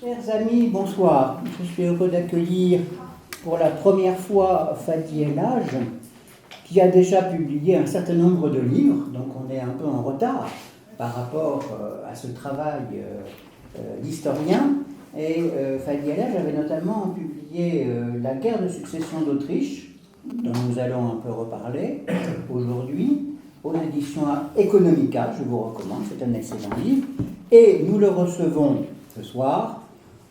Chers amis, bonsoir. Je suis heureux d'accueillir pour la première fois Fadi El Hadj, qui a déjà publié un certain nombre de livres, donc on est un peu en retard par rapport à ce travail d'historien. Et Fadi El Hadj avait notamment publié La guerre de succession d'Autriche, dont nous allons un peu reparler aujourd'hui, aux éditions Economica, je vous recommande, c'est un excellent livre. Et nous le recevons ce soir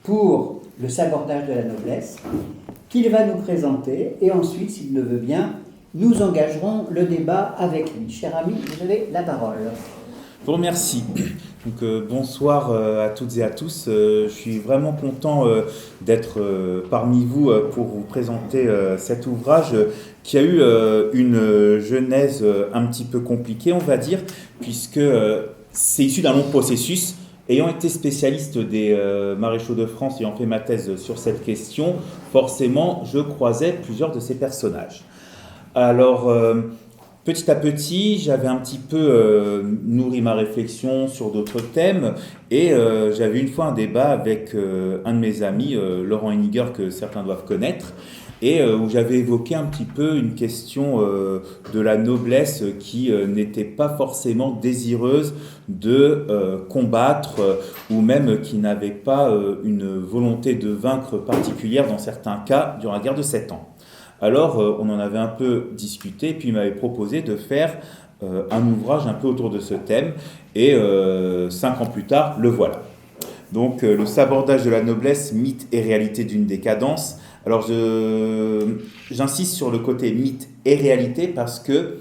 pour le sabordage de la noblesse, qu'il va nous présenter, et ensuite, s'il le veut bien, nous engagerons le débat avec lui. Cher ami, vous avez la parole. Je vous remercie. Donc, bonsoir à toutes et à tous. Je suis vraiment content d'être parmi vous pour vous présenter cet ouvrage qui a eu une genèse un petit peu compliquée, on va dire, puisque c'est issu d'un long processus. Ayant été spécialiste des maréchaux de France, ayant fait ma thèse sur cette question, forcément, je croisais plusieurs de ces personnages. Alors, petit à petit, j'avais un petit peu nourri ma réflexion sur d'autres thèmes et j'avais une fois un débat avec un de mes amis, Laurent Henniger, que certains doivent connaître, et où j'avais évoqué un petit peu une question de la noblesse qui n'était pas forcément désireuse de combattre ou même qui n'avait pas une volonté de vaincre particulière dans certains cas durant la guerre de 7 ans. Alors on en avait un peu discuté, puis il m'avait proposé de faire un ouvrage un peu autour de ce thème, et 5 ans plus tard, le voilà. Donc le sabordage de la noblesse, mythe et réalité d'une décadence. Alors j'insiste sur le côté mythe et réalité parce que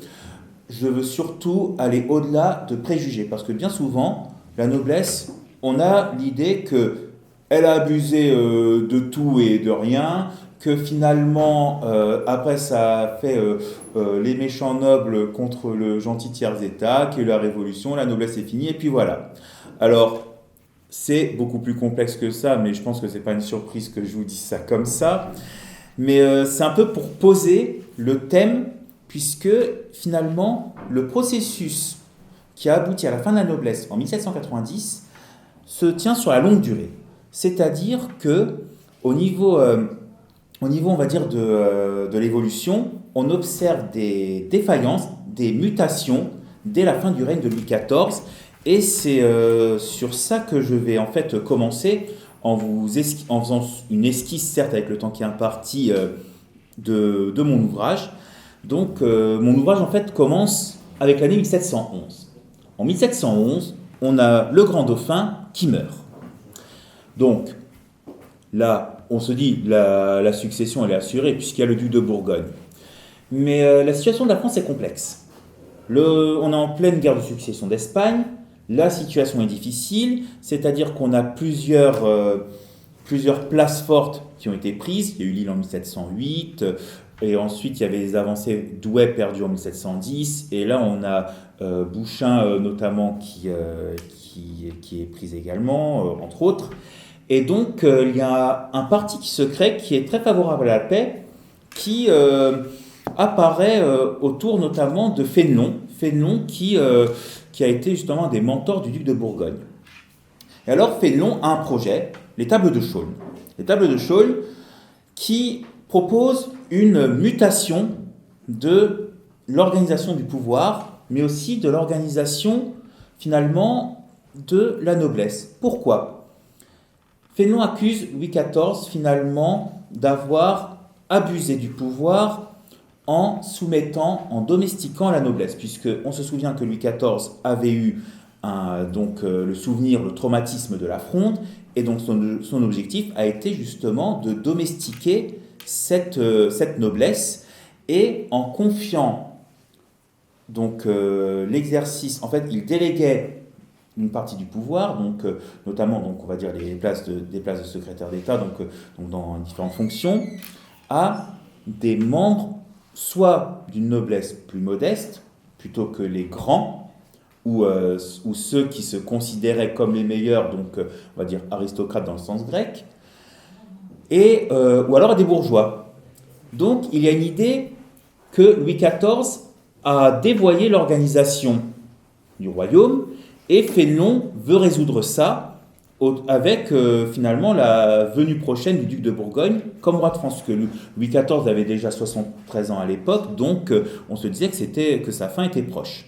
je veux surtout aller au-delà de préjugés. Parce que bien souvent, la noblesse, on a l'idée qu'elle a abusé de tout et de rien, que finalement, après ça a fait les méchants nobles contre le gentil tiers-état, qu'il y a eu la révolution, la noblesse est finie, et puis voilà. Alors, c'est beaucoup plus complexe que ça, mais je pense que ce n'est pas une surprise que je vous dise ça comme ça. Mais c'est un peu pour poser le thème, puisque finalement, le processus qui a abouti à la fin de la noblesse en 1790 se tient sur la longue durée. C'est-à-dire que au niveau, on va dire, de l'évolution, on observe des défaillances, des mutations dès la fin du règne de Louis XIV. Et c'est sur ça que je vais en fait commencer en faisant une esquisse, certes avec le temps qui est imparti, de mon ouvrage. Donc mon ouvrage en fait commence avec l'année 1711. En 1711, on a le grand dauphin qui meurt. Donc là, on se dit la succession elle est assurée puisqu'il y a le duc de Bourgogne. Mais la situation de la France est complexe. On est en pleine guerre de succession d'Espagne. La situation est difficile, c'est-à-dire qu'on a plusieurs places fortes qui ont été prises. Il y a eu Lille en 1708, et ensuite il y avait les avancées d'Ouai perdues en 1710, et là on a Bouchain notamment qui est prise également, entre autres. Et donc il y a un parti qui se crée qui est très favorable à la paix, qui apparaît autour notamment de Fénelon qui a été justement un des mentors du duc de Bourgogne. Et alors Fénelon a un projet, les tables de Chaulnes. Les tables de Chaulnes qui proposent une mutation de l'organisation du pouvoir, mais aussi de l'organisation finalement de la noblesse. Pourquoi ? Fénelon accuse Louis XIV finalement d'avoir abusé du pouvoir en soumettant, en domestiquant la noblesse, puisqu'on se souvient que Louis XIV avait eu le souvenir, le traumatisme de la Fronde, et donc son objectif a été justement de domestiquer cette noblesse, et en confiant donc l'exercice, en fait il déléguait une partie du pouvoir, notamment on va dire des places de secrétaire d'État, donc dans différentes fonctions, à des membres soit d'une noblesse plus modeste, plutôt que les grands, ou ceux qui se considéraient comme les meilleurs, donc on va dire aristocrates dans le sens grec, ou alors à des bourgeois. Donc il y a une idée que Louis XIV a dévoyé l'organisation du royaume, et Fénelon veut résoudre ça avec finalement la venue prochaine du duc de Bourgogne comme roi de France, que Louis XIV avait déjà 73 ans à l'époque, donc on se disait que sa fin était proche.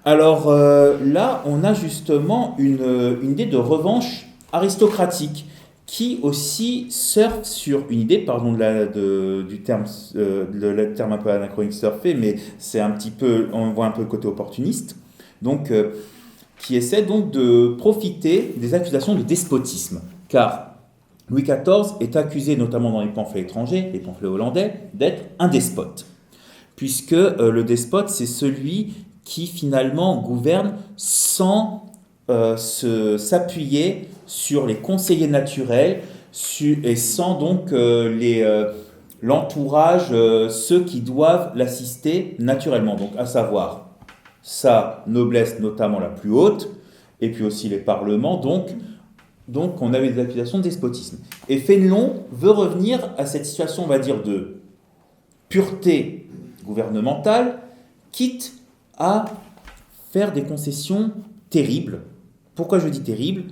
Alors là, on a justement une idée de revanche aristocratique qui aussi surfe sur une idée, pardon du terme, le terme un peu anachronique surfer, mais c'est un petit peu, on voit un peu le côté opportuniste, donc qui essaie donc de profiter des accusations de despotisme, car Louis XIV est accusé, notamment dans les pamphlets étrangers, les pamphlets hollandais, d'être un despote, puisque le despote, c'est celui qui finalement gouverne sans s'appuyer sur les conseillers naturels et sans donc l'entourage, ceux qui doivent l'assister naturellement, donc à savoir sa noblesse notamment la plus haute, et puis aussi les parlements, donc on avait des accusations de despotisme. Et Fénelon veut revenir à cette situation, on va dire, de pureté gouvernementale, quitte à faire des concessions terribles. Pourquoi je dis terribles ?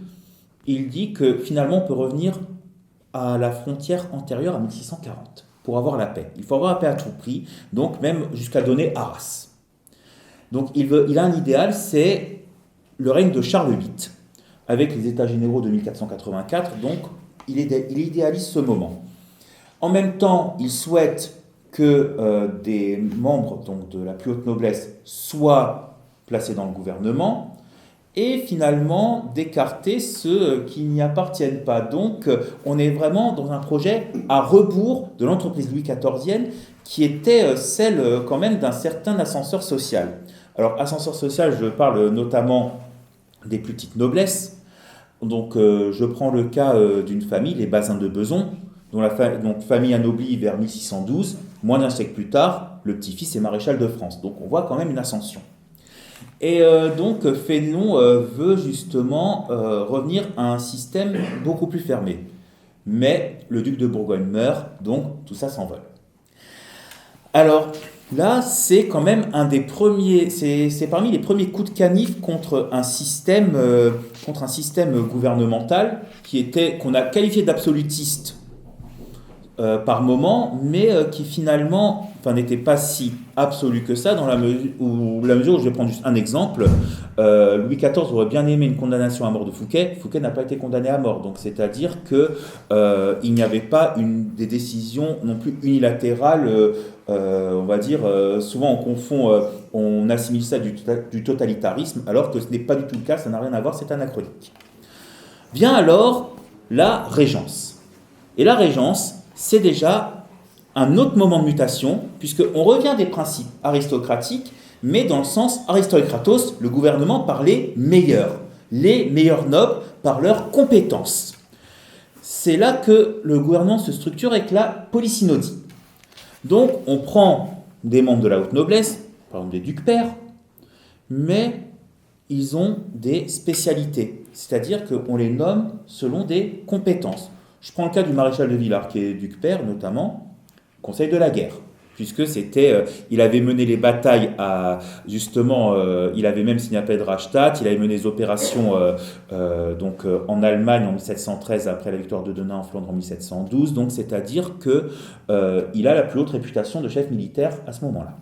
Il dit que finalement on peut revenir à la frontière antérieure à 1640 pour avoir la paix. Il faut avoir la paix à tout prix, donc même jusqu'à donner Arras. Donc il a un idéal, c'est le règne de Charles VIII, avec les États généraux de 1484, donc il idéalise ce moment. En même temps, il souhaite que des membres donc, de la plus haute noblesse soient placés dans le gouvernement, et finalement d'écarter ceux qui n'y appartiennent pas. Donc on est vraiment dans un projet à rebours de l'entreprise Louis XIVienne, qui était celle quand même d'un certain ascenseur social. Alors ascenseur social, je parle notamment des plus petites noblesses. Donc je prends le cas d'une famille, les Bazin de Bezons, dont donc, famille anoblie vers 1612, moins d'un siècle plus tard, le petit-fils est maréchal de France. Donc on voit quand même une ascension. Et donc Fénelon veut justement revenir à un système beaucoup plus fermé. Mais le duc de Bourgogne meurt, donc tout ça s'envole. Alors là, c'est quand même un des premiers, c'est parmi les premiers coups de canif contre un système gouvernemental qu'on a qualifié d'absolutiste par moment, mais qui finalement n'était pas si absolu que ça, dans la mesure où je vais prendre juste un exemple. Louis XIV aurait bien aimé une condamnation à mort de Fouquet. Fouquet n'a pas été condamné à mort, donc c'est-à-dire qu'il n'y avait pas des décisions non plus unilatérales. On va dire, souvent on confond, on assimile ça du totalitarisme, alors que ce n'est pas du tout le cas, ça n'a rien à voir, c'est anachronique. Vient alors la Régence. Et la Régence, c'est déjà un autre moment de mutation, puisqu'on revient des principes aristocratiques, mais dans le sens aristocratos, le gouvernement par les meilleurs nobles par leurs compétences. C'est là que le gouvernement se structure avec la polysynodie. Donc on prend des membres de la haute noblesse, par exemple des ducs-pairs, mais ils ont des spécialités, c'est-à-dire qu'on les nomme selon des compétences. Je prends le cas du maréchal de Villars, qui est duc-père notamment, conseil de la guerre, puisque il avait mené les batailles il avait même signé à paix de Rastatt, il avait mené des opérations en Allemagne en 1713 après la victoire de Denain en Flandre en 1712, donc c'est-à-dire qu'il a la plus haute réputation de chef militaire à ce moment-là.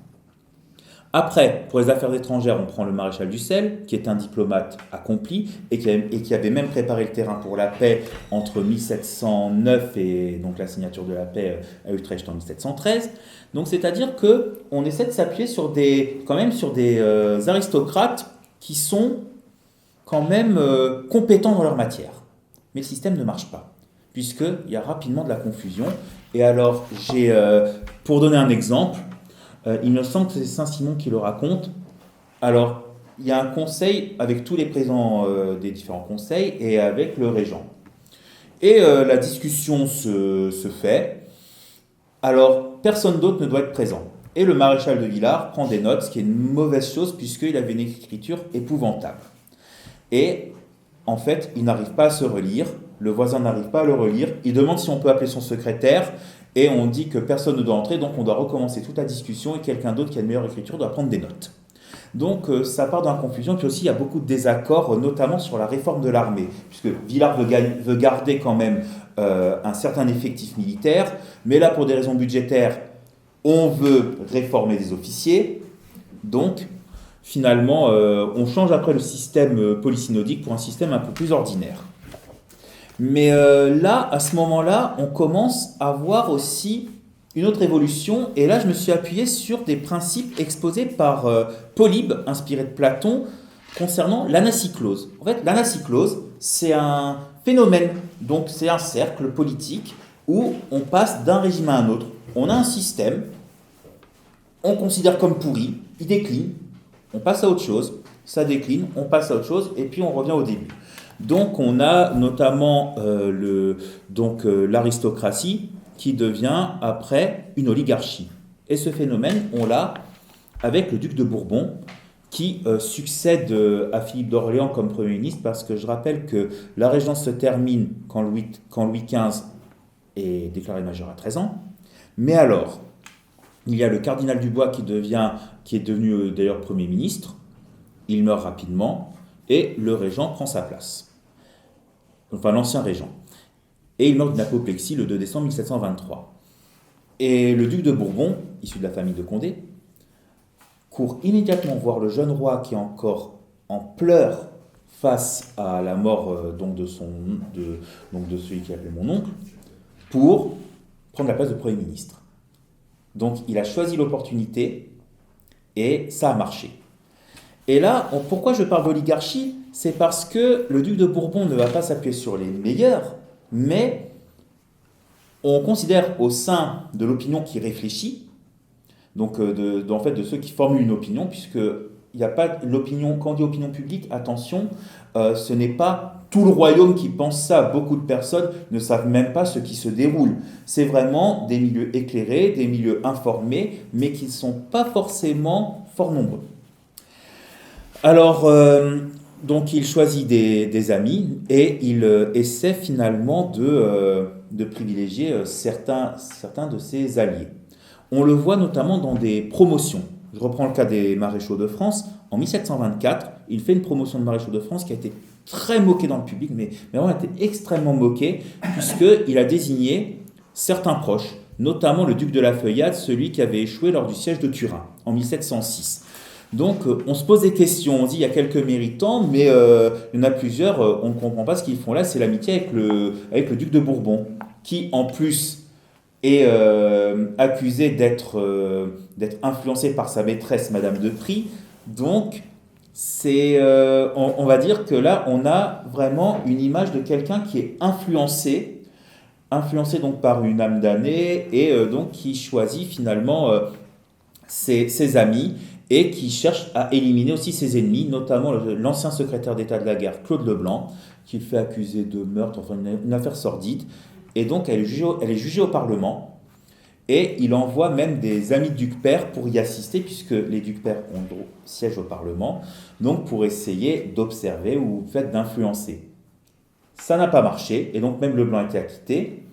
Après, pour les affaires étrangères, on prend le maréchal Dussel, qui est un diplomate accompli et qui avait même préparé le terrain pour la paix entre 1709 et donc la signature de la paix à Utrecht en 1713. Donc, c'est-à-dire qu'on essaie de s'appuyer sur des aristocrates qui sont quand même compétents dans leur matière. Mais le système ne marche pas, puisqu'il y a rapidement de la confusion. Et alors, pour donner un exemple, il me semble que c'est Saint-Simon qui le raconte. Alors, il y a un conseil avec tous les présents des différents conseils et avec le régent. Et la discussion se fait. Alors, personne d'autre ne doit être présent. Et le maréchal de Villars prend des notes, ce qui est une mauvaise chose puisqu'il avait une écriture épouvantable. Et en fait, il n'arrive pas à se relire. Le voisin n'arrive pas à le relire. Il demande si on peut appeler son secrétaire. Et on dit que personne ne doit entrer, donc on doit recommencer toute la discussion et quelqu'un d'autre qui a une meilleure écriture doit prendre des notes. Donc ça part dans la confusion, puis aussi il y a beaucoup de désaccords, notamment sur la réforme de l'armée, puisque Villars veut garder quand même un certain effectif militaire, mais là pour des raisons budgétaires, on veut réformer des officiers, donc finalement on change après le système polysynodique pour un système un peu plus ordinaire. Mais là, à ce moment-là, on commence à voir aussi une autre évolution, et là je me suis appuyé sur des principes exposés par Polybe, inspiré de Platon, concernant l'anacyclose. En fait, l'anacyclose, c'est un phénomène, donc c'est un cercle politique où on passe d'un régime à un autre. On a un système, on considère comme pourri, il décline, on passe à autre chose, ça décline, on passe à autre chose, et puis on revient au début. Donc on a notamment l'aristocratie qui devient après une oligarchie. Et ce phénomène, on l'a avec le duc de Bourbon, qui succède à Philippe d'Orléans comme Premier ministre, parce que je rappelle que la régence se termine quand Louis XV est déclaré majeur à 13 ans. Mais alors, il y a le cardinal Dubois qui est devenu d'ailleurs Premier ministre, il meurt rapidement, et le régent prend sa place. Enfin, l'ancien régent. Et il meurt d'une apoplexie le 2 décembre 1723. Et le duc de Bourbon, issu de la famille de Condé, court immédiatement voir le jeune roi qui est encore en pleurs face à la mort de celui qui appelait mon oncle, pour prendre la place de Premier ministre. Donc il a choisi l'opportunité et ça a marché. Et là, pourquoi je parle d'oligarchie ? C'est parce que le duc de Bourbon ne va pas s'appuyer sur les meilleurs, mais on considère au sein de l'opinion qui réfléchit, donc de ceux qui formulent une opinion, puisque il n'y a pas l'opinion, quand on dit opinion publique, attention, ce n'est pas tout le royaume qui pense ça. Beaucoup de personnes ne savent même pas ce qui se déroule. C'est vraiment des milieux éclairés, des milieux informés, mais qui ne sont pas forcément fort nombreux. Alors, donc il choisit des amis et il essaie finalement de privilégier certains de ses alliés. On le voit notamment dans des promotions. Je reprends le cas des maréchaux de France. En 1724, il fait une promotion de maréchaux de France qui a été très moquée dans le public, mais vraiment a été extrêmement moquée, puisqu'il a désigné certains proches, notamment le duc de la Feuillade, celui qui avait échoué lors du siège de Turin en 1706. Donc on se pose des questions, on dit il y a quelques méritants, mais il y en a plusieurs, on ne comprend pas ce qu'ils font là, c'est l'amitié avec le duc de Bourbon, qui en plus est accusé d'être influencé par sa maîtresse, Madame de Prie. Donc on va dire que là on a vraiment une image de quelqu'un qui est influencé donc par une âme damnée, et donc qui choisit finalement ses amis, et qui cherche à éliminer aussi ses ennemis, notamment l'ancien secrétaire d'État de la guerre, Claude Leblanc, qui fait accuser de meurtre, enfin une affaire sordide. Et donc elle est jugée au Parlement, et il envoie même des amis de duc-père pour y assister, puisque les duc-pères ont siège au Parlement, donc pour essayer d'observer ou peut-être d'influencer. Ça n'a pas marché, et donc même Leblanc a été acquitté.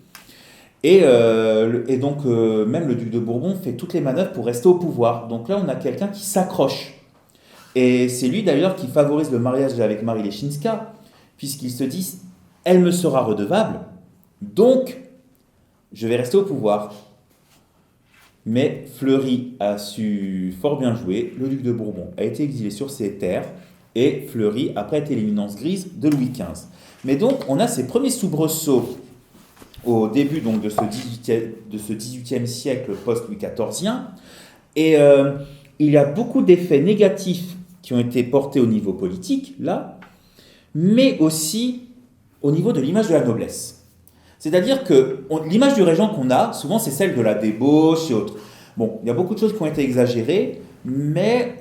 Et donc, même le duc de Bourbon fait toutes les manœuvres pour rester au pouvoir. Donc là, on a quelqu'un qui s'accroche. Et c'est lui, d'ailleurs, qui favorise le mariage avec Marie Leschinska, puisqu'il se dit « elle me sera redevable, donc je vais rester au pouvoir ». Mais Fleury a su fort bien jouer. Le duc de Bourbon a été exilé sur ses terres, et Fleury, après, était l'éminence grise de Louis XV. Mais donc, on a ces premiers soubresauts au début donc, de ce 18e siècle post-Louis XIVien, et il y a beaucoup d'effets négatifs qui ont été portés au niveau politique, là, mais aussi au niveau de l'image de la noblesse. C'est-à-dire que l'image du régent qu'on a, souvent, c'est celle de la débauche et autres. Bon, il y a beaucoup de choses qui ont été exagérées, mais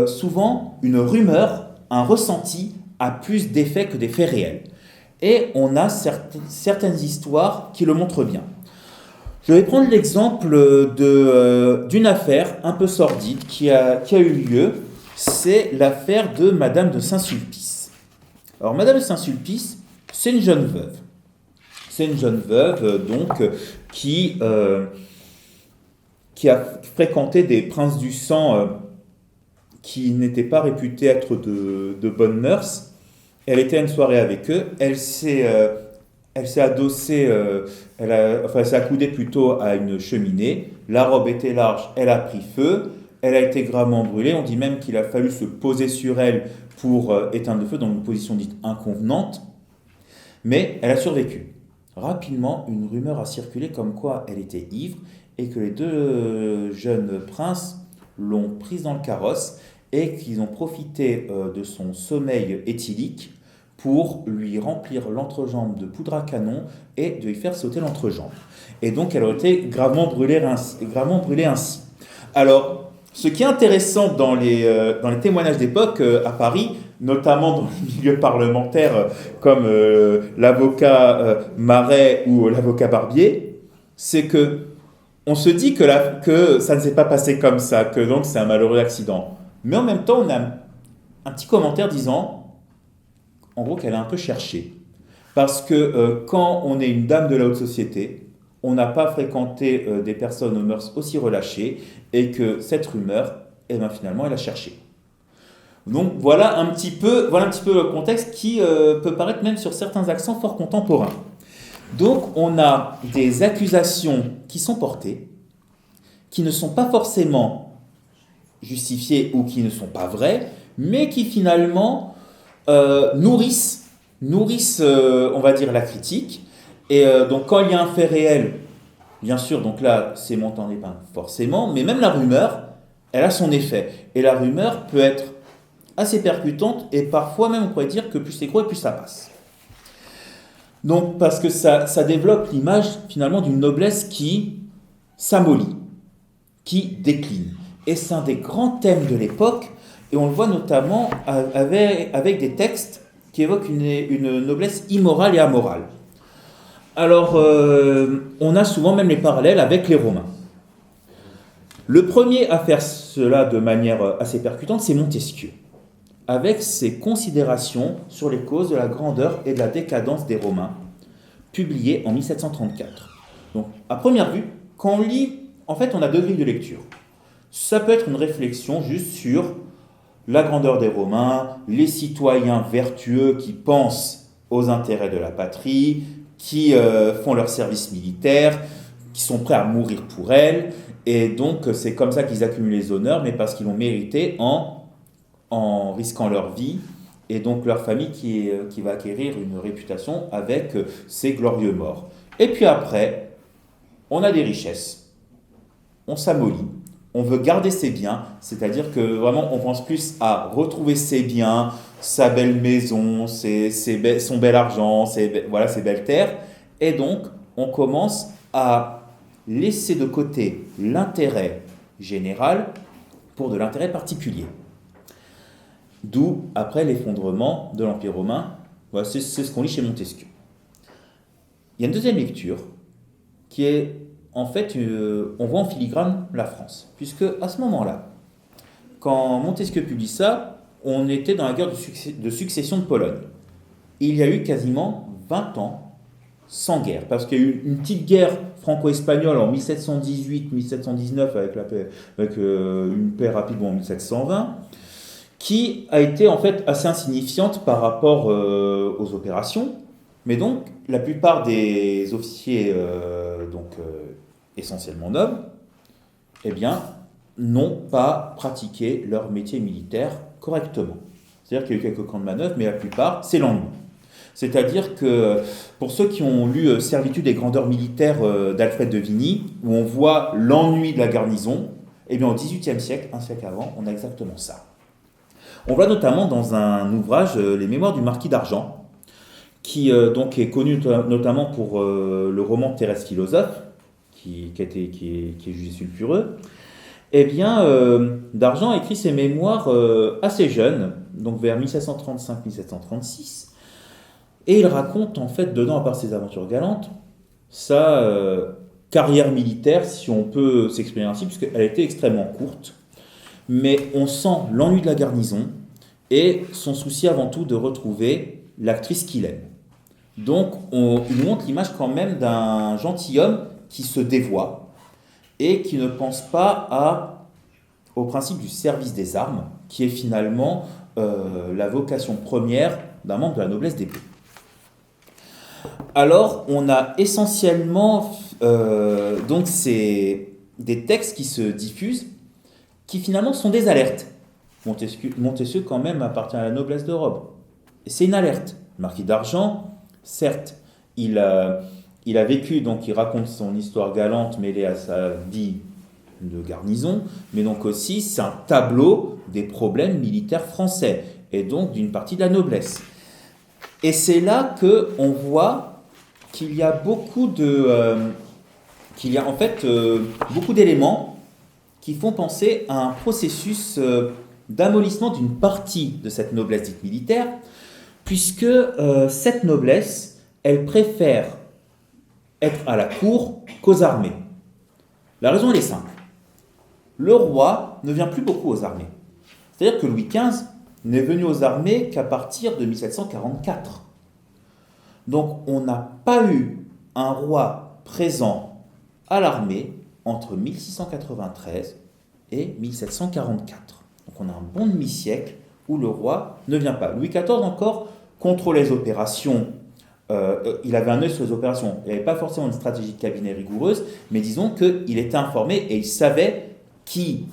souvent, une rumeur, un ressenti, a plus d'effets que des faits réels. Et on a certaines histoires qui le montrent bien. Je vais prendre l'exemple d'une affaire un peu sordide qui a eu lieu. C'est l'affaire de Madame de Saint-Sulpice. Alors, Madame de Saint-Sulpice, c'est une jeune veuve. C'est une jeune veuve, donc, qui a fréquenté des princes du sang qui n'étaient pas réputés être de bonnes mœurs. Elle était à une soirée avec eux, elle s'est adossée, elle s'est accoudée plutôt à une cheminée, la robe était large, elle a pris feu, elle a été gravement brûlée, on dit même qu'il a fallu se poser sur elle pour éteindre le feu, dans une position dite inconvenante, mais elle a survécu. Rapidement, une rumeur a circulé comme quoi elle était ivre et que les deux jeunes princes l'ont prise dans le carrosse et qu'ils ont profité de son sommeil éthylique pour lui remplir l'entrejambe de poudre à canon et de lui faire sauter l'entrejambe. Et donc elle aurait été gravement brûlée ainsi. Alors, ce qui est intéressant dans les témoignages d'époque à Paris, notamment dans le milieu parlementaire comme l'avocat Marais ou l'avocat Barbier, c'est que on se dit que ça ne s'est pas passé comme ça, que donc c'est un malheureux accident. Mais en même temps, on a un petit commentaire disant, en gros, qu'elle a un peu cherché. Parce que quand on est une dame de la haute société, on n'a pas fréquenté des personnes aux mœurs aussi relâchées, et que cette rumeur, eh ben, finalement, elle a cherché. Donc voilà un petit peu le contexte qui peut paraître même sur certains accents fort contemporains. Donc on a des accusations qui sont portées, qui ne sont pas forcément justifiées ou qui ne sont pas vraies, mais qui finalement nourrissent on va dire, la critique. Et donc quand il y a un fait réel, bien sûr, donc là c'est montant d'épingle forcément, mais même la rumeur, elle a son effet. Et la rumeur peut être assez percutante et parfois même on pourrait dire que plus c'est gros et plus ça passe. Donc, parce que ça développe l'image finalement d'une noblesse qui s'amollit, qui décline. Et c'est un des grands thèmes de l'époque, et on le voit notamment avec des textes qui évoquent une noblesse immorale et amorale. Alors, on a souvent même les parallèles avec les Romains. Le premier à faire cela de manière assez percutante, c'est Montesquieu, avec ses considérations sur les causes de la grandeur et de la décadence des Romains, publiées en 1734. Donc, à première vue, quand on lit, en fait, on a deux grilles de lecture. Ça peut être une réflexion juste sur la grandeur des Romains, les citoyens vertueux qui pensent aux intérêts de la patrie, qui font leur service militaire, qui sont prêts à mourir pour elle, et donc c'est comme ça qu'ils accumulent les honneurs, mais parce qu'ils l'ont mérité en risquant leur vie, et donc leur famille qui va acquérir une réputation avec ses glorieux morts. Et puis après, on a des richesses, on s'amollit, on veut garder ses biens, c'est-à-dire que vraiment on pense plus à retrouver ses biens, sa belle maison, son bel argent, ses belles terres, et donc on commence à laisser de côté l'intérêt général pour de l'intérêt particulier. D'où, après l'effondrement de l'Empire romain, voilà, c'est ce qu'on lit chez Montesquieu. Il y a une deuxième lecture qui est, en fait, on voit en filigrane la France. Puisque à ce moment-là, quand Montesquieu publie ça, on était dans la guerre de succession de Pologne. Il y a eu quasiment 20 ans sans guerre, parce qu'il y a eu une petite guerre franco-espagnole en 1718-1719 avec une paix rapide en 1720, qui a été en fait assez insignifiante par rapport aux opérations. Mais donc, la plupart des officiers, essentiellement nobles, eh bien, n'ont pas pratiqué leur métier militaire correctement. C'est-à-dire qu'il y a eu quelques camps de manœuvre, mais la plupart, c'est l'ennui. C'est-à-dire que, pour ceux qui ont lu Servitude et grandeur militaire d'Alfred de Vigny, où on voit l'ennui de la garnison, eh bien, au XVIIIe siècle, un siècle avant, on a exactement ça. On voit notamment dans un ouvrage, Les Mémoires du Marquis d'Argent, qui donc est connu notamment pour le roman Thérèse philosophe, qui est jugé sulfureux. Eh bien, d'Argent écrit ses mémoires assez jeune, donc vers 1735-1736, et il raconte en fait dedans, à part ses aventures galantes, sa carrière militaire, si on peut s'exprimer ainsi, puisqu'elle était extrêmement courte. Mais on sent l'ennui de la garnison et son souci avant tout de retrouver l'actrice qu'il aime. Donc, il nous montre l'image quand même d'un gentilhomme qui se dévoie et qui ne pense pas à au principe du service des armes, qui est finalement la vocation première d'un membre de la noblesse d'épée. Alors, on a essentiellement donc des textes qui se diffusent, qui finalement sont des alertes. Montesquieu quand même appartient à la noblesse d'Europe. Et c'est une alerte. Le marquis d'Argens, certes, il a vécu, donc il raconte son histoire galante mêlée à sa vie de garnison, mais donc aussi c'est un tableau des problèmes militaires français, et donc d'une partie de la noblesse. Et c'est là qu'on voit qu'il y a beaucoup d'éléments qui font penser à un processus d'amollissement d'une partie de cette noblesse dite militaire, puisque cette noblesse, elle préfère être à la cour qu'aux armées. La raison, elle est simple. Le roi ne vient plus beaucoup aux armées. C'est-à-dire que Louis XV n'est venu aux armées qu'à partir de 1744. Donc on n'a pas eu un roi présent à l'armée entre 1693 et 1744. Donc on a un bon demi-siècle où le roi ne vient pas. Louis XIV encore contrôle les opérations. Il avait un œil sur les opérations. Il n'avait pas forcément une stratégie de cabinet rigoureuse, mais disons qu'il était informé et il savait qui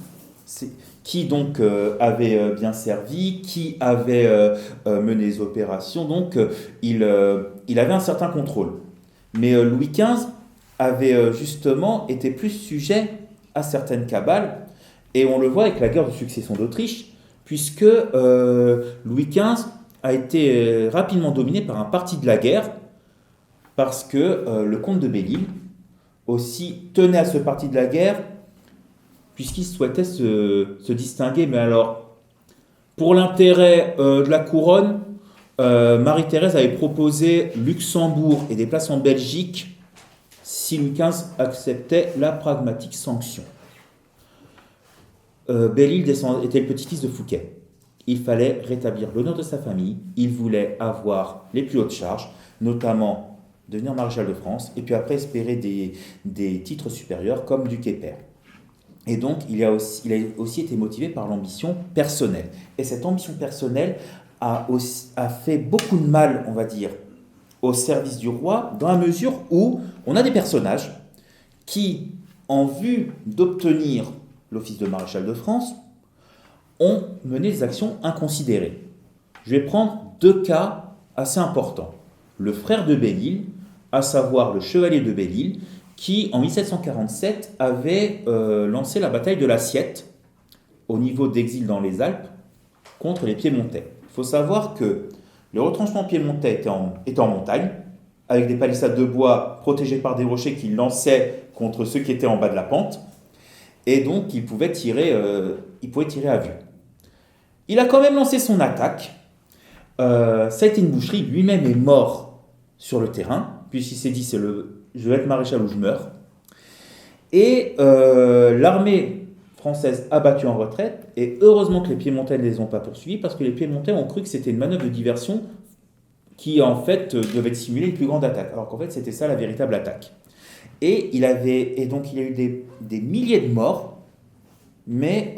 donc avait bien servi, qui avait mené les opérations. Donc il avait un certain contrôle. Mais Louis XV avait justement été plus sujet à certaines cabales, et on le voit avec la guerre de succession d'Autriche, puisque Louis XV a été rapidement dominé par un parti de la guerre, parce que le comte de Belle-Île aussi tenait à ce parti de la guerre, puisqu'il souhaitait se distinguer. Mais alors, pour l'intérêt de la couronne, Marie-Thérèse avait proposé Luxembourg et des places en Belgique si Louis XV acceptait la pragmatique sanction. Belle-Île était le petit-fils de Fouquet. Il fallait rétablir l'honneur de sa famille. Il voulait avoir les plus hautes charges, notamment devenir maréchal de France, et puis après espérer des titres supérieurs comme duc et pair. Et donc, il a aussi été motivé par l'ambition personnelle. Et cette ambition personnelle a fait beaucoup de mal, on va dire, au service du roi, dans la mesure où on a des personnages qui, en vue d'obtenir l'office de maréchal de France, ont mené des actions inconsidérées. Je vais prendre deux cas assez importants. Le frère de Belle-Île, à savoir le chevalier de Belle-Île, qui, en 1747, avait lancé la bataille de l'Assiette, au niveau d'Exil dans les Alpes, contre les Piémontais. Il faut savoir que le retranchement piémontais était en montagne, avec des palissades de bois protégées par des rochers qui lançaient contre ceux qui étaient en bas de la pente, et donc il pouvait tirer à vue. Il a quand même lancé son attaque. Ça a été une boucherie. Lui-même est mort sur le terrain, puisqu'il s'est dit je vais être maréchal ou je meurs. Et l'armée française a battu en retraite, et heureusement que les Piémontais ne les ont pas poursuivis, parce que les Piémontais ont cru que c'était une manœuvre de diversion qui en fait devait simuler une plus grande attaque, alors qu'en fait c'était ça la véritable attaque. Et donc il y a eu des milliers de morts, mais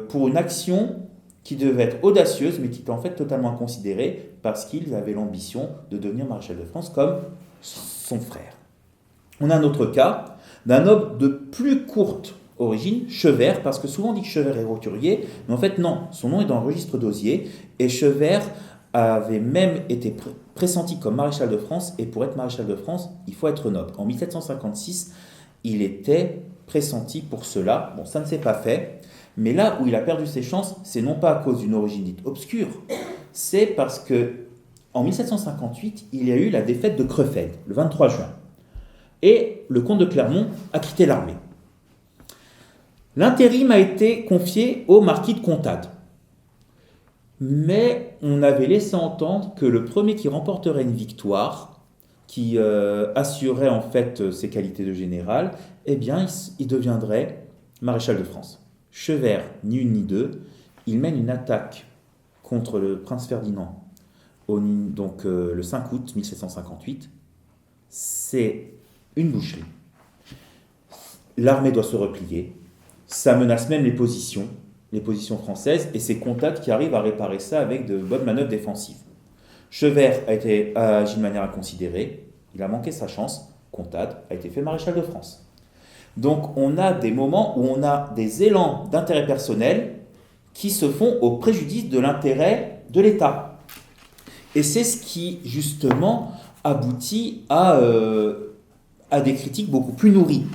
pour une action qui devait être audacieuse, mais qui était en fait totalement inconsidérée, parce qu'ils avaient l'ambition de devenir maréchal de France comme son frère. On a un autre cas d'un noble de plus courte origine, Chevert, parce que souvent on dit que Chevert est roturier, mais en fait non, son nom est dans le registre d'Hozier, et Chevert avait même été pressenti comme maréchal de France, et pour être maréchal de France, il faut être noble. En 1756, il était pressenti pour cela. Bon, ça ne s'est pas fait, mais là où il a perdu ses chances, c'est non pas à cause d'une origine dite obscure, c'est parce que en 1758, il y a eu la défaite de Crefeld, le 23 juin, et le comte de Clermont a quitté l'armée. L'intérim a été confié au marquis de Contades. Mais on avait laissé entendre que le premier qui remporterait une victoire, qui assurait en fait ses qualités de général, eh bien, il deviendrait maréchal de France. Chevert, ni une ni deux, il mène une attaque contre le prince Ferdinand, le 5 août 1758. C'est une boucherie. L'armée doit se replier. Ça menace même les positions. les positions françaises et c'est Contades qui arrive à réparer ça avec de bonnes manœuvres défensives. Chevert a agi de manière inconsidérée, il a manqué sa chance, Contades a été fait maréchal de France. Donc on a des moments où on a des élans d'intérêt personnel qui se font au préjudice de l'intérêt de l'État. Et c'est ce qui, justement, aboutit à des critiques beaucoup plus nourries.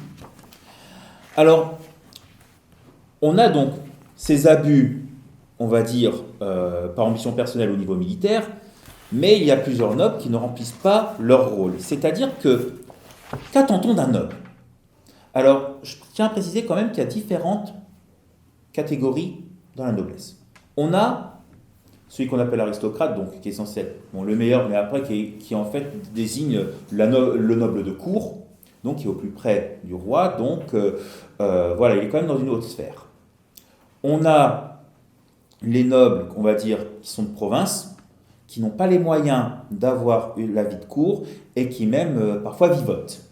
Alors, on a donc ces abus, on va dire, par ambition personnelle au niveau militaire, mais il y a plusieurs nobles qui ne remplissent pas leur rôle. C'est-à-dire que, qu'attend-on d'un noble ? Alors, je tiens à préciser quand même qu'il y a différentes catégories dans la noblesse. On a celui qu'on appelle l'aristocrate, donc qui est censé être le meilleur, mais après qui en fait désigne le noble de cour, donc qui est au plus près du roi, donc voilà, il est quand même dans une haute sphère. On a les nobles, on va dire, qui sont de province, qui n'ont pas les moyens d'avoir la vie de cour et qui même parfois vivotent.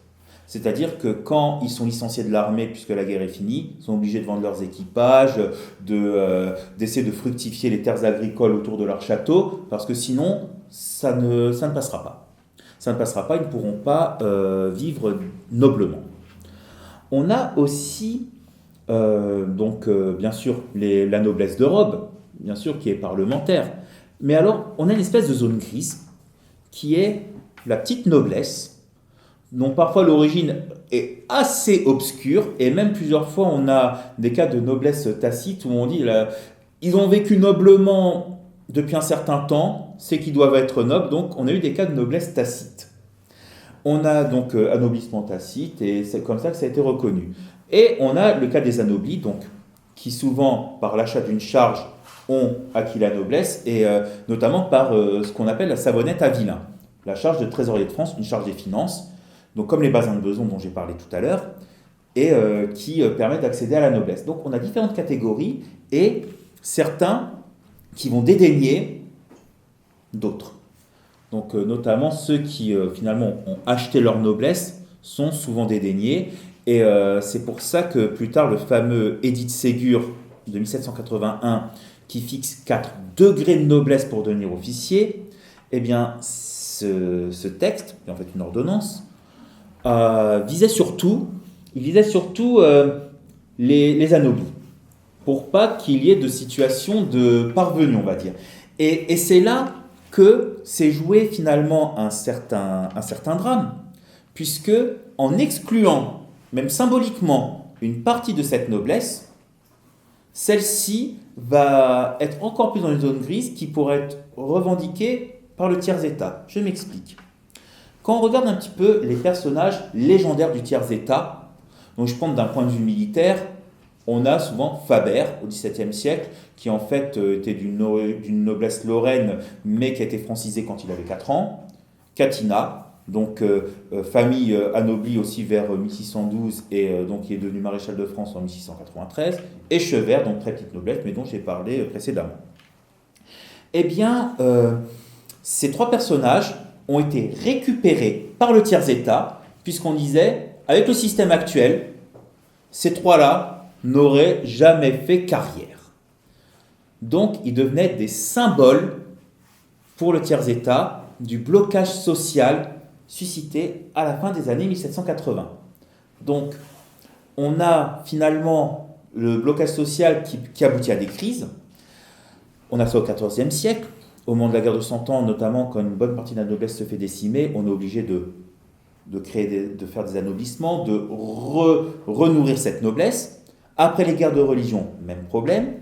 C'est-à-dire que quand ils sont licenciés de l'armée, puisque la guerre est finie, ils sont obligés de vendre leurs équipages, d'essayer de fructifier les terres agricoles autour de leur château, parce que sinon, ça ne passera pas. Ça ne passera pas, ils ne pourront pas vivre noblement. On a aussi, bien sûr, la noblesse de robe, bien sûr, qui est parlementaire. Mais alors, on a une espèce de zone grise, qui est la petite noblesse, dont parfois l'origine est assez obscure, et même plusieurs fois on a des cas de noblesse tacite où on dit ils ont vécu noblement depuis un certain temps, c'est qu'ils doivent être nobles, donc on a eu des cas de noblesse tacite. On a donc anoblissement tacite, et c'est comme ça que ça a été reconnu. Et on a le cas des anoblis, donc, qui souvent, par l'achat d'une charge, ont acquis la noblesse, et notamment par ce qu'on appelle la savonnette à vilain. La charge de trésorier de France, une charge des finances, donc comme les basins de Beson dont j'ai parlé tout à l'heure, et qui permettent d'accéder à la noblesse. Donc on a différentes catégories, et certains qui vont dédaigner d'autres. Donc notamment ceux qui finalement ont acheté leur noblesse sont souvent dédaignés, et c'est pour ça que plus tard le fameux édit de Ségur de 1781 qui fixe 4 degrés de noblesse pour devenir officier, eh bien ce texte, en fait une ordonnance, visait surtout les anoblis, pour pas qu'il y ait de situation de parvenu, on va dire. Et c'est là que s'est joué finalement un certain drame, puisque en excluant, même symboliquement, une partie de cette noblesse, celle-ci va être encore plus dans une zone grise qui pourrait être revendiquée par le tiers-état. Je m'explique. Quand on regarde un petit peu les personnages légendaires du tiers-état, donc je prends d'un point de vue militaire, on a souvent Faber au XVIIe siècle, qui en fait était d'une noblesse lorraine, mais qui a été francisé quand il avait 4 ans. Catinat, donc famille anoblie aussi vers 1612, et donc qui est devenu maréchal de France en 1693. Et Chevert, donc très petite noblesse, mais dont j'ai parlé précédemment. Eh bien, ces 3 personnages ont été récupérés par le tiers-état, puisqu'on disait, avec le système actuel, ces 3-là n'auraient jamais fait carrière. Donc, ils devenaient des symboles pour le tiers-état du blocage social suscité à la fin des années 1780. Donc, on a finalement le blocage social qui aboutit à des crises. On a ça au XIVe siècle. Au moment de la guerre de 100 ans, notamment quand une bonne partie de la noblesse se fait décimer, on est obligé de faire des anoblissements, de renourrir cette noblesse. Après les guerres de religion, même problème.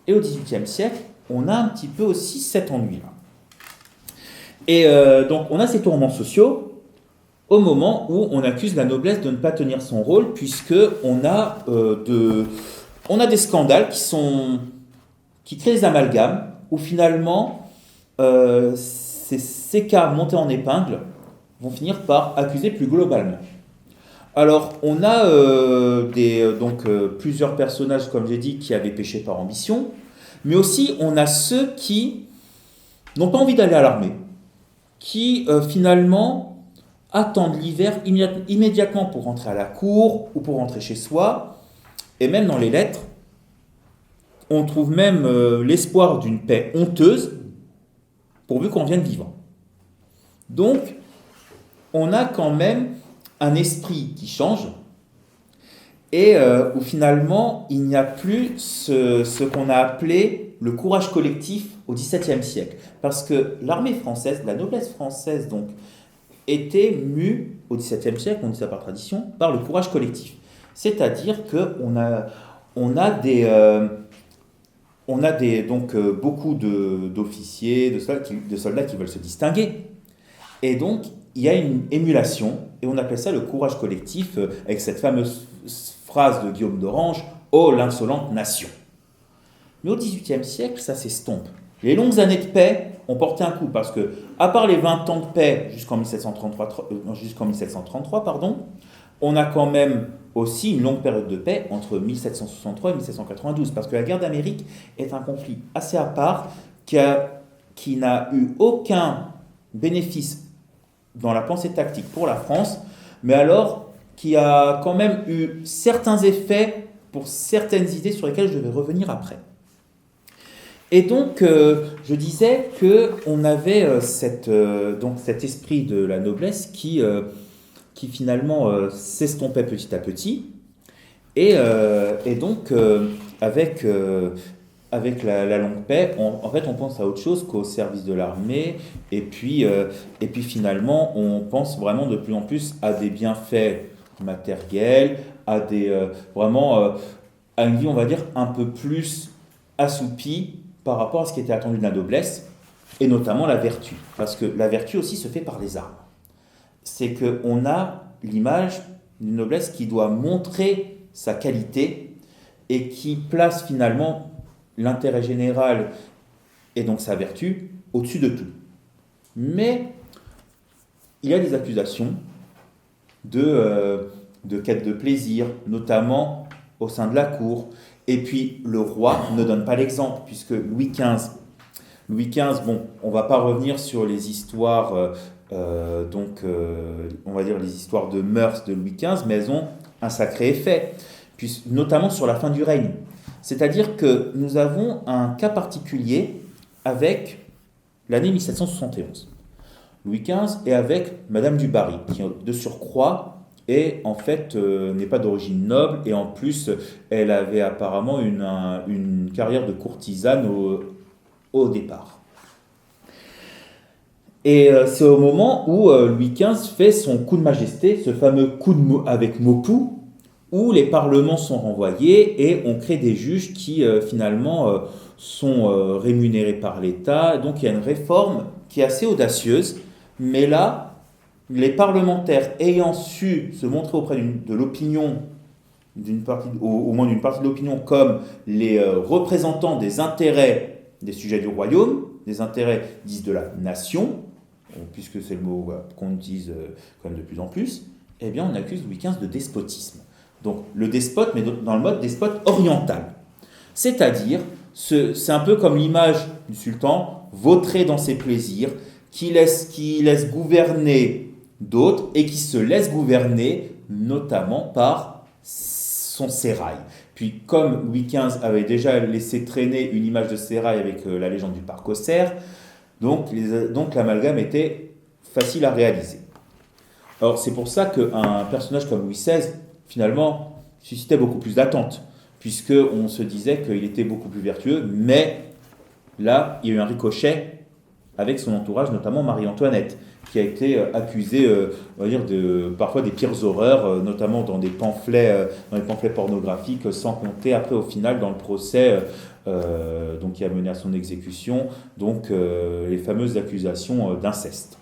Et au XVIIIe siècle, on a un petit peu aussi cet ennui-là. Et donc, on a ces tourments sociaux au moment où on accuse la noblesse de ne pas tenir son rôle, puisqu'on a, on a des scandales qui créent des amalgames, où finalement, ces cas montés en épingle vont finir par accuser plus globalement. Alors, on a plusieurs personnages, comme j'ai dit, qui avaient péché par ambition, mais aussi on a ceux qui n'ont pas envie d'aller à l'armée, qui finalement attendent l'hiver immédiatement pour rentrer à la cour ou pour rentrer chez soi, et même dans les lettres, on trouve même l'espoir d'une paix honteuse, pourvu qu'on vienne vivant. Donc, on a quand même un esprit qui change, et où finalement, il n'y a plus ce qu'on a appelé le courage collectif au XVIIe siècle. Parce que l'armée française, la noblesse française, donc, était mue au XVIIe siècle, on dit ça par tradition, par le courage collectif. C'est-à-dire qu'on a beaucoup d'officiers, de soldats qui veulent se distinguer. Et donc, il y a une émulation, et on appelle ça le courage collectif, avec cette fameuse phrase de Guillaume d'Orange, « Oh, l'insolente nation !» Mais au XVIIIe siècle, ça s'estompe. Les longues années de paix ont porté un coup, parce que, à part les 20 ans de paix jusqu'en 1733, on a quand même aussi une longue période de paix entre 1763 et 1792, parce que la guerre d'Amérique est un conflit assez à part, qui n'a eu aucun bénéfice dans la pensée tactique pour la France, mais alors qui a quand même eu certains effets pour certaines idées sur lesquelles je vais revenir après. Et donc, je disais qu'on avait cet esprit de la noblesse qui finalement s'estompait petit à petit, et donc avec la longue paix, en fait, on pense à autre chose qu'au service de l'armée, et puis finalement, on pense vraiment de plus en plus à des bienfaits matériels, à une vie, on va dire, un peu plus assoupie par rapport à ce qui était attendu de la noblesse, et notamment la vertu. Parce que la vertu aussi se fait par les armes. C'est qu'on a l'image d'une noblesse qui doit montrer sa qualité, et qui place finalement l'intérêt général et donc sa vertu au-dessus de tout. Mais il y a des accusations de quête de plaisir, notamment au sein de la cour. Et puis le roi ne donne pas l'exemple, puisque Louis XV, bon, on ne va pas revenir sur les histoires, on va dire les histoires de mœurs de Louis XV, mais elles ont un sacré effet, notamment sur la fin du règne. C'est-à-dire que nous avons un cas particulier avec l'année 1771. Louis XV est avec Madame du Barry, qui de surcroît n'est pas d'origine noble, et en plus elle avait apparemment une carrière de courtisane au départ. Et c'est au moment où Louis XV fait son coup de majesté, ce fameux coup avec Maupoux, où les parlements sont renvoyés et on crée des juges qui finalement sont rémunérés par l'État. Donc il y a une réforme qui est assez audacieuse, mais là, les parlementaires ayant su se montrer auprès de l'opinion, au moins d'une partie de l'opinion, comme les représentants des intérêts des sujets du royaume, des intérêts, disent, de la nation, puisque c'est le mot qu'on utilise quand même de plus en plus, eh bien on accuse Louis XV de despotisme. Donc le despote, mais dans le mode despote oriental. C'est-à-dire, c'est un peu comme l'image du sultan, vautré dans ses plaisirs, qui laisse gouverner d'autres et qui se laisse gouverner notamment par son sérail. Puis comme Louis XV avait déjà laissé traîner une image de sérail avec la légende du parc Auxerre, donc l'amalgame était facile à réaliser. Alors c'est pour ça qu'un personnage comme Louis XVI, finalement, suscitait beaucoup plus d'attentes, puisqu'on se disait qu'il était beaucoup plus vertueux, mais là, il y a eu un ricochet avec son entourage, notamment Marie-Antoinette, qui a été accusée, on va dire, parfois des pires horreurs, notamment dans des pamphlets pornographiques, sans compter après, au final, dans le procès qui a mené à son exécution, les fameuses accusations d'inceste.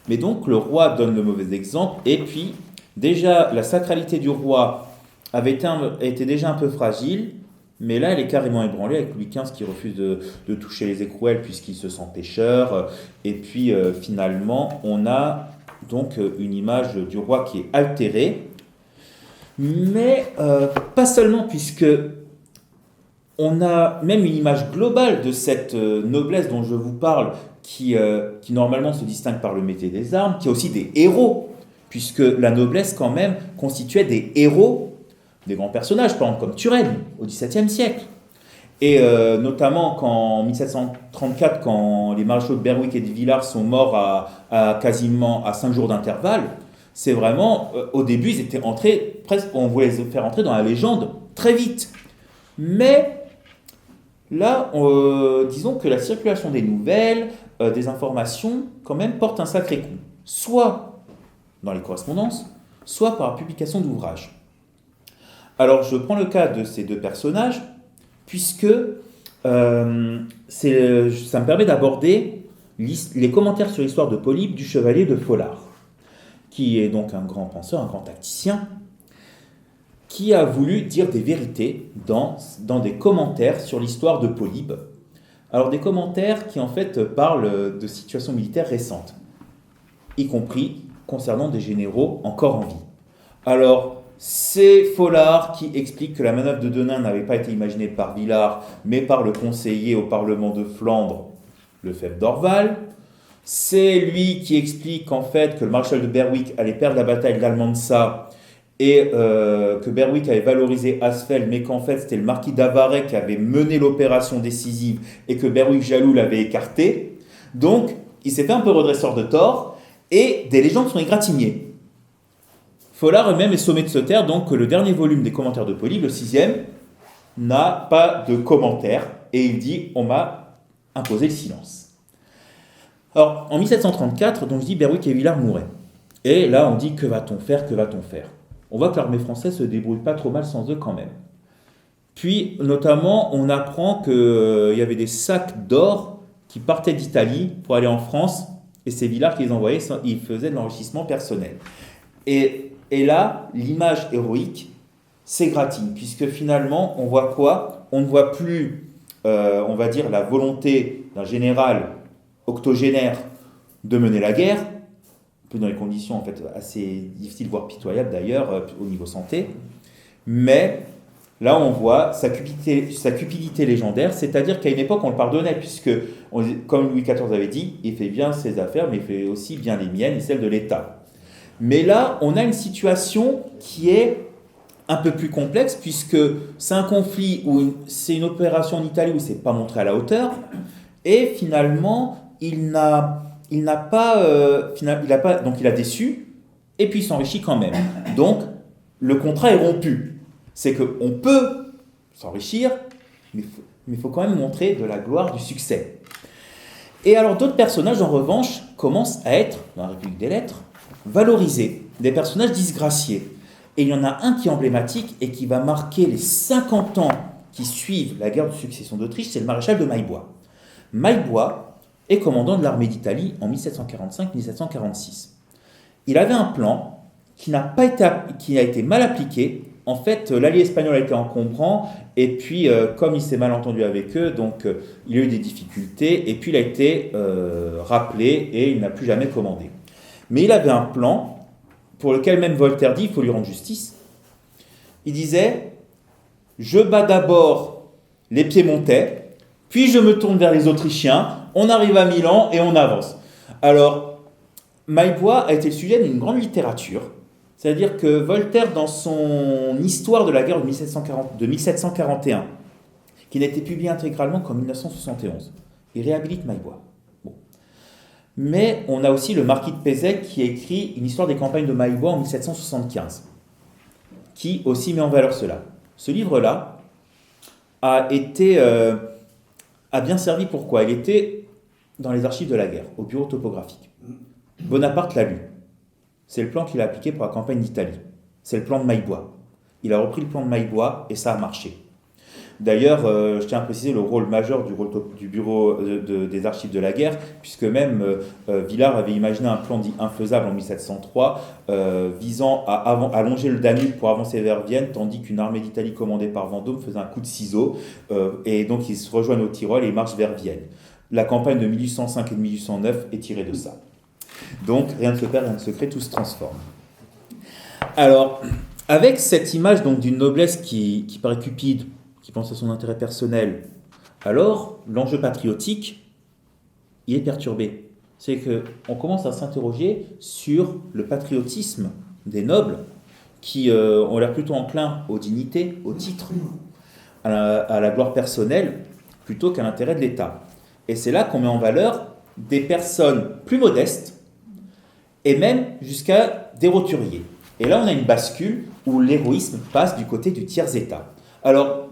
Mais donc, le roi donne le mauvais exemple, et puis, déjà, la sacralité du roi était déjà un peu fragile, mais là, elle est carrément ébranlée avec Louis XV qui refuse de toucher les écrouelles puisqu'il se sent pécheur. Et puis, finalement, on a donc une image du roi qui est altérée. Mais pas seulement, puisque on a même une image globale de cette noblesse dont je vous parle, qui normalement se distingue par le métier des armes, qui a aussi des héros, puisque la noblesse, quand même, constituait des héros, des grands personnages, par exemple comme Turenne, au XVIIe siècle. Et notamment en 1734, quand les maréchaux de Berwick et de Villars sont morts quasiment à 5 jours d'intervalle, c'est vraiment, au début, ils étaient entrés, presque, on voulait les faire entrer dans la légende très vite. Mais là, disons que la circulation des nouvelles, des informations, quand même, porte un sacré coup. Soit dans les correspondances, soit par la publication d'ouvrages. Alors, je prends le cas de ces deux personnages, puisque ça me permet d'aborder les commentaires sur l'histoire de Polybe du chevalier de Folard, qui est donc un grand penseur, un grand tacticien, qui a voulu dire des vérités dans des commentaires sur l'histoire de Polybe. Alors des commentaires qui en fait parlent de situations militaires récentes, y compris concernant des généraux encore en vie. Alors c'est Folard qui explique que la manœuvre de Denain n'avait pas été imaginée par Villars, mais par le conseiller au Parlement de Flandre, Lefebvre d'Orval. C'est lui qui explique en fait que le maréchal de Berwick allait perdre la bataille d'Almansa et que Berwick avait valorisé Asfeld, mais qu'en fait c'était le marquis d'Avaray qui avait mené l'opération décisive et que Berwick jaloux l'avait écarté. Donc il s'est fait un peu redresseur de tort et des légendes sont égratignées. Folard même est sommé de se taire, donc que le dernier volume des commentaires de Polybe, le 6e, n'a pas de commentaires et il dit on m'a imposé le silence. Alors, en 1734, donc je dis Berwick et Villars mouraient. Et là, on dit que va-t-on faire, que va-t-on faire? On voit que l'armée française se débrouille pas trop mal sans eux quand même. Puis, notamment, on apprend qu'il y avait des sacs d'or qui partaient d'Italie pour aller en France, et c'est Villars qui les envoyait, il faisait de l'enrichissement personnel. Et là, l'image héroïque s'égratigne, puisque finalement, on voit quoi? On ne voit plus, on va dire, la volonté d'un général octogénaire de mener la guerre, un peu dans les conditions en fait assez difficiles, voire pitoyables d'ailleurs au niveau santé, mais là on voit sa cupidité légendaire, c'est-à-dire qu'à une époque on le pardonnait, puisque comme Louis XIV avait dit, il fait bien ses affaires, mais il fait aussi bien les miennes et celles de l'État. Mais là on a une situation qui est un peu plus complexe, puisque c'est un conflit où c'est une opération en Italie où il ne s'est pas montré à la hauteur, et finalement il a déçu, et puis il s'enrichit quand même. Donc, le contrat est rompu. C'est qu'on peut s'enrichir, mais il faut quand même montrer de la gloire, du succès. Et alors, d'autres personnages, en revanche, commencent à être, dans la République des Lettres, valorisés, des personnages disgraciés. Et il y en a un qui est emblématique et qui va marquer les 50 ans qui suivent la guerre de succession d'Autriche, c'est le maréchal de Maillebois. Maillebois est commandant de l'armée d'Italie en 1745-1746. Il avait un plan qui a été mal appliqué. En fait, l'allié espagnol a été encombrant, et puis comme il s'est mal entendu avec eux, donc il a eu des difficultés, et puis il a été rappelé, et il n'a plus jamais commandé. Mais il avait un plan pour lequel même Voltaire dit, il faut lui rendre justice. Il disait, je bats d'abord les Piémontais, puis je me tourne vers les Autrichiens, on arrive à Milan et on avance. Alors, Maillebois a été le sujet d'une grande littérature, c'est-à-dire que Voltaire, dans son histoire de la guerre de 1741, qui n'a été publiée intégralement qu'en 1971, il réhabilite Maillebois. Bon. Mais on a aussi le marquis de Pezec qui écrit une histoire des campagnes de Maillebois en 1775, qui aussi met en valeur cela. Ce livre-là a bien servi. Pourquoi? Il était dans les archives de la guerre, au bureau topographique. Bonaparte l'a lu. C'est le plan qu'il a appliqué pour la campagne d'Italie. C'est le plan de Maillebois. Il a repris le plan de Maillebois et ça a marché. D'ailleurs, je tiens à préciser le rôle majeur du bureau des archives de la guerre, puisque même Villars avait imaginé un plan dit infaisable en 1703, visant à allonger le Danube pour avancer vers Vienne, tandis qu'une armée d'Italie commandée par Vendôme faisait un coup de ciseau, et donc ils se rejoignent au Tyrol et ils marchent vers Vienne. La campagne de 1805 et de 1809 est tirée de ça. Donc, rien ne se perd, rien ne se crée, tout se transforme. Alors, avec cette image donc d'une noblesse qui paraît cupide, qui pense à son intérêt personnel, alors l'enjeu patriotique, il est perturbé. C'est qu'on commence à s'interroger sur le patriotisme des nobles, qui ont l'air plutôt enclins aux dignités, aux titres. à la gloire personnelle plutôt qu'à l'intérêt de l'État. Et c'est là qu'on met en valeur des personnes plus modestes et même jusqu'à des roturiers. Et là, on a une bascule où l'héroïsme passe du côté du tiers-État. Alors,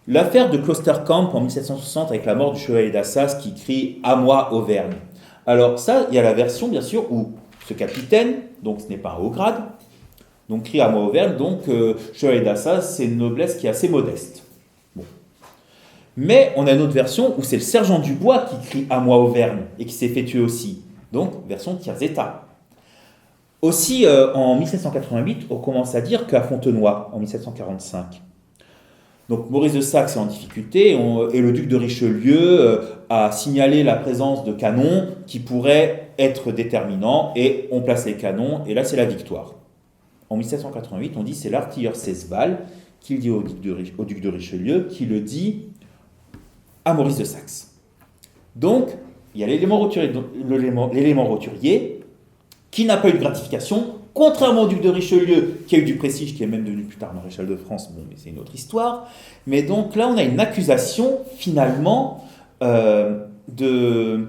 l'affaire de Klosterkamp en 1760 avec la mort du chevalier d'Assas qui crie « À moi, Auvergne ». Alors ça, il y a la version, bien sûr, où ce capitaine, donc ce n'est pas un haut grade, donc crie « À moi, Auvergne », donc chevalier d'Assas, c'est une noblesse qui est assez modeste. Bon. Mais on a une autre version où c'est le sergent Dubois qui crie « À moi, Auvergne » et qui s'est fait tuer aussi. Donc, version tiers-État. Aussi, en 1788, on commence à dire qu'à Fontenoy, en 1745. Donc Maurice de Saxe est en difficulté et le duc de Richelieu a signalé la présence de canons qui pourraient être déterminants et on place les canons et là c'est la victoire. En 1788, on dit c'est l'artilleur Cesval qui le dit au duc de Richelieu, qui le dit à Maurice de Saxe. Donc il y a l'élément roturier qui n'a pas eu de gratification, contrairement au duc de Richelieu, qui a eu du prestige, qui est même devenu plus tard maréchal de France, bon, mais c'est une autre histoire. Mais donc là, on a une accusation, finalement, de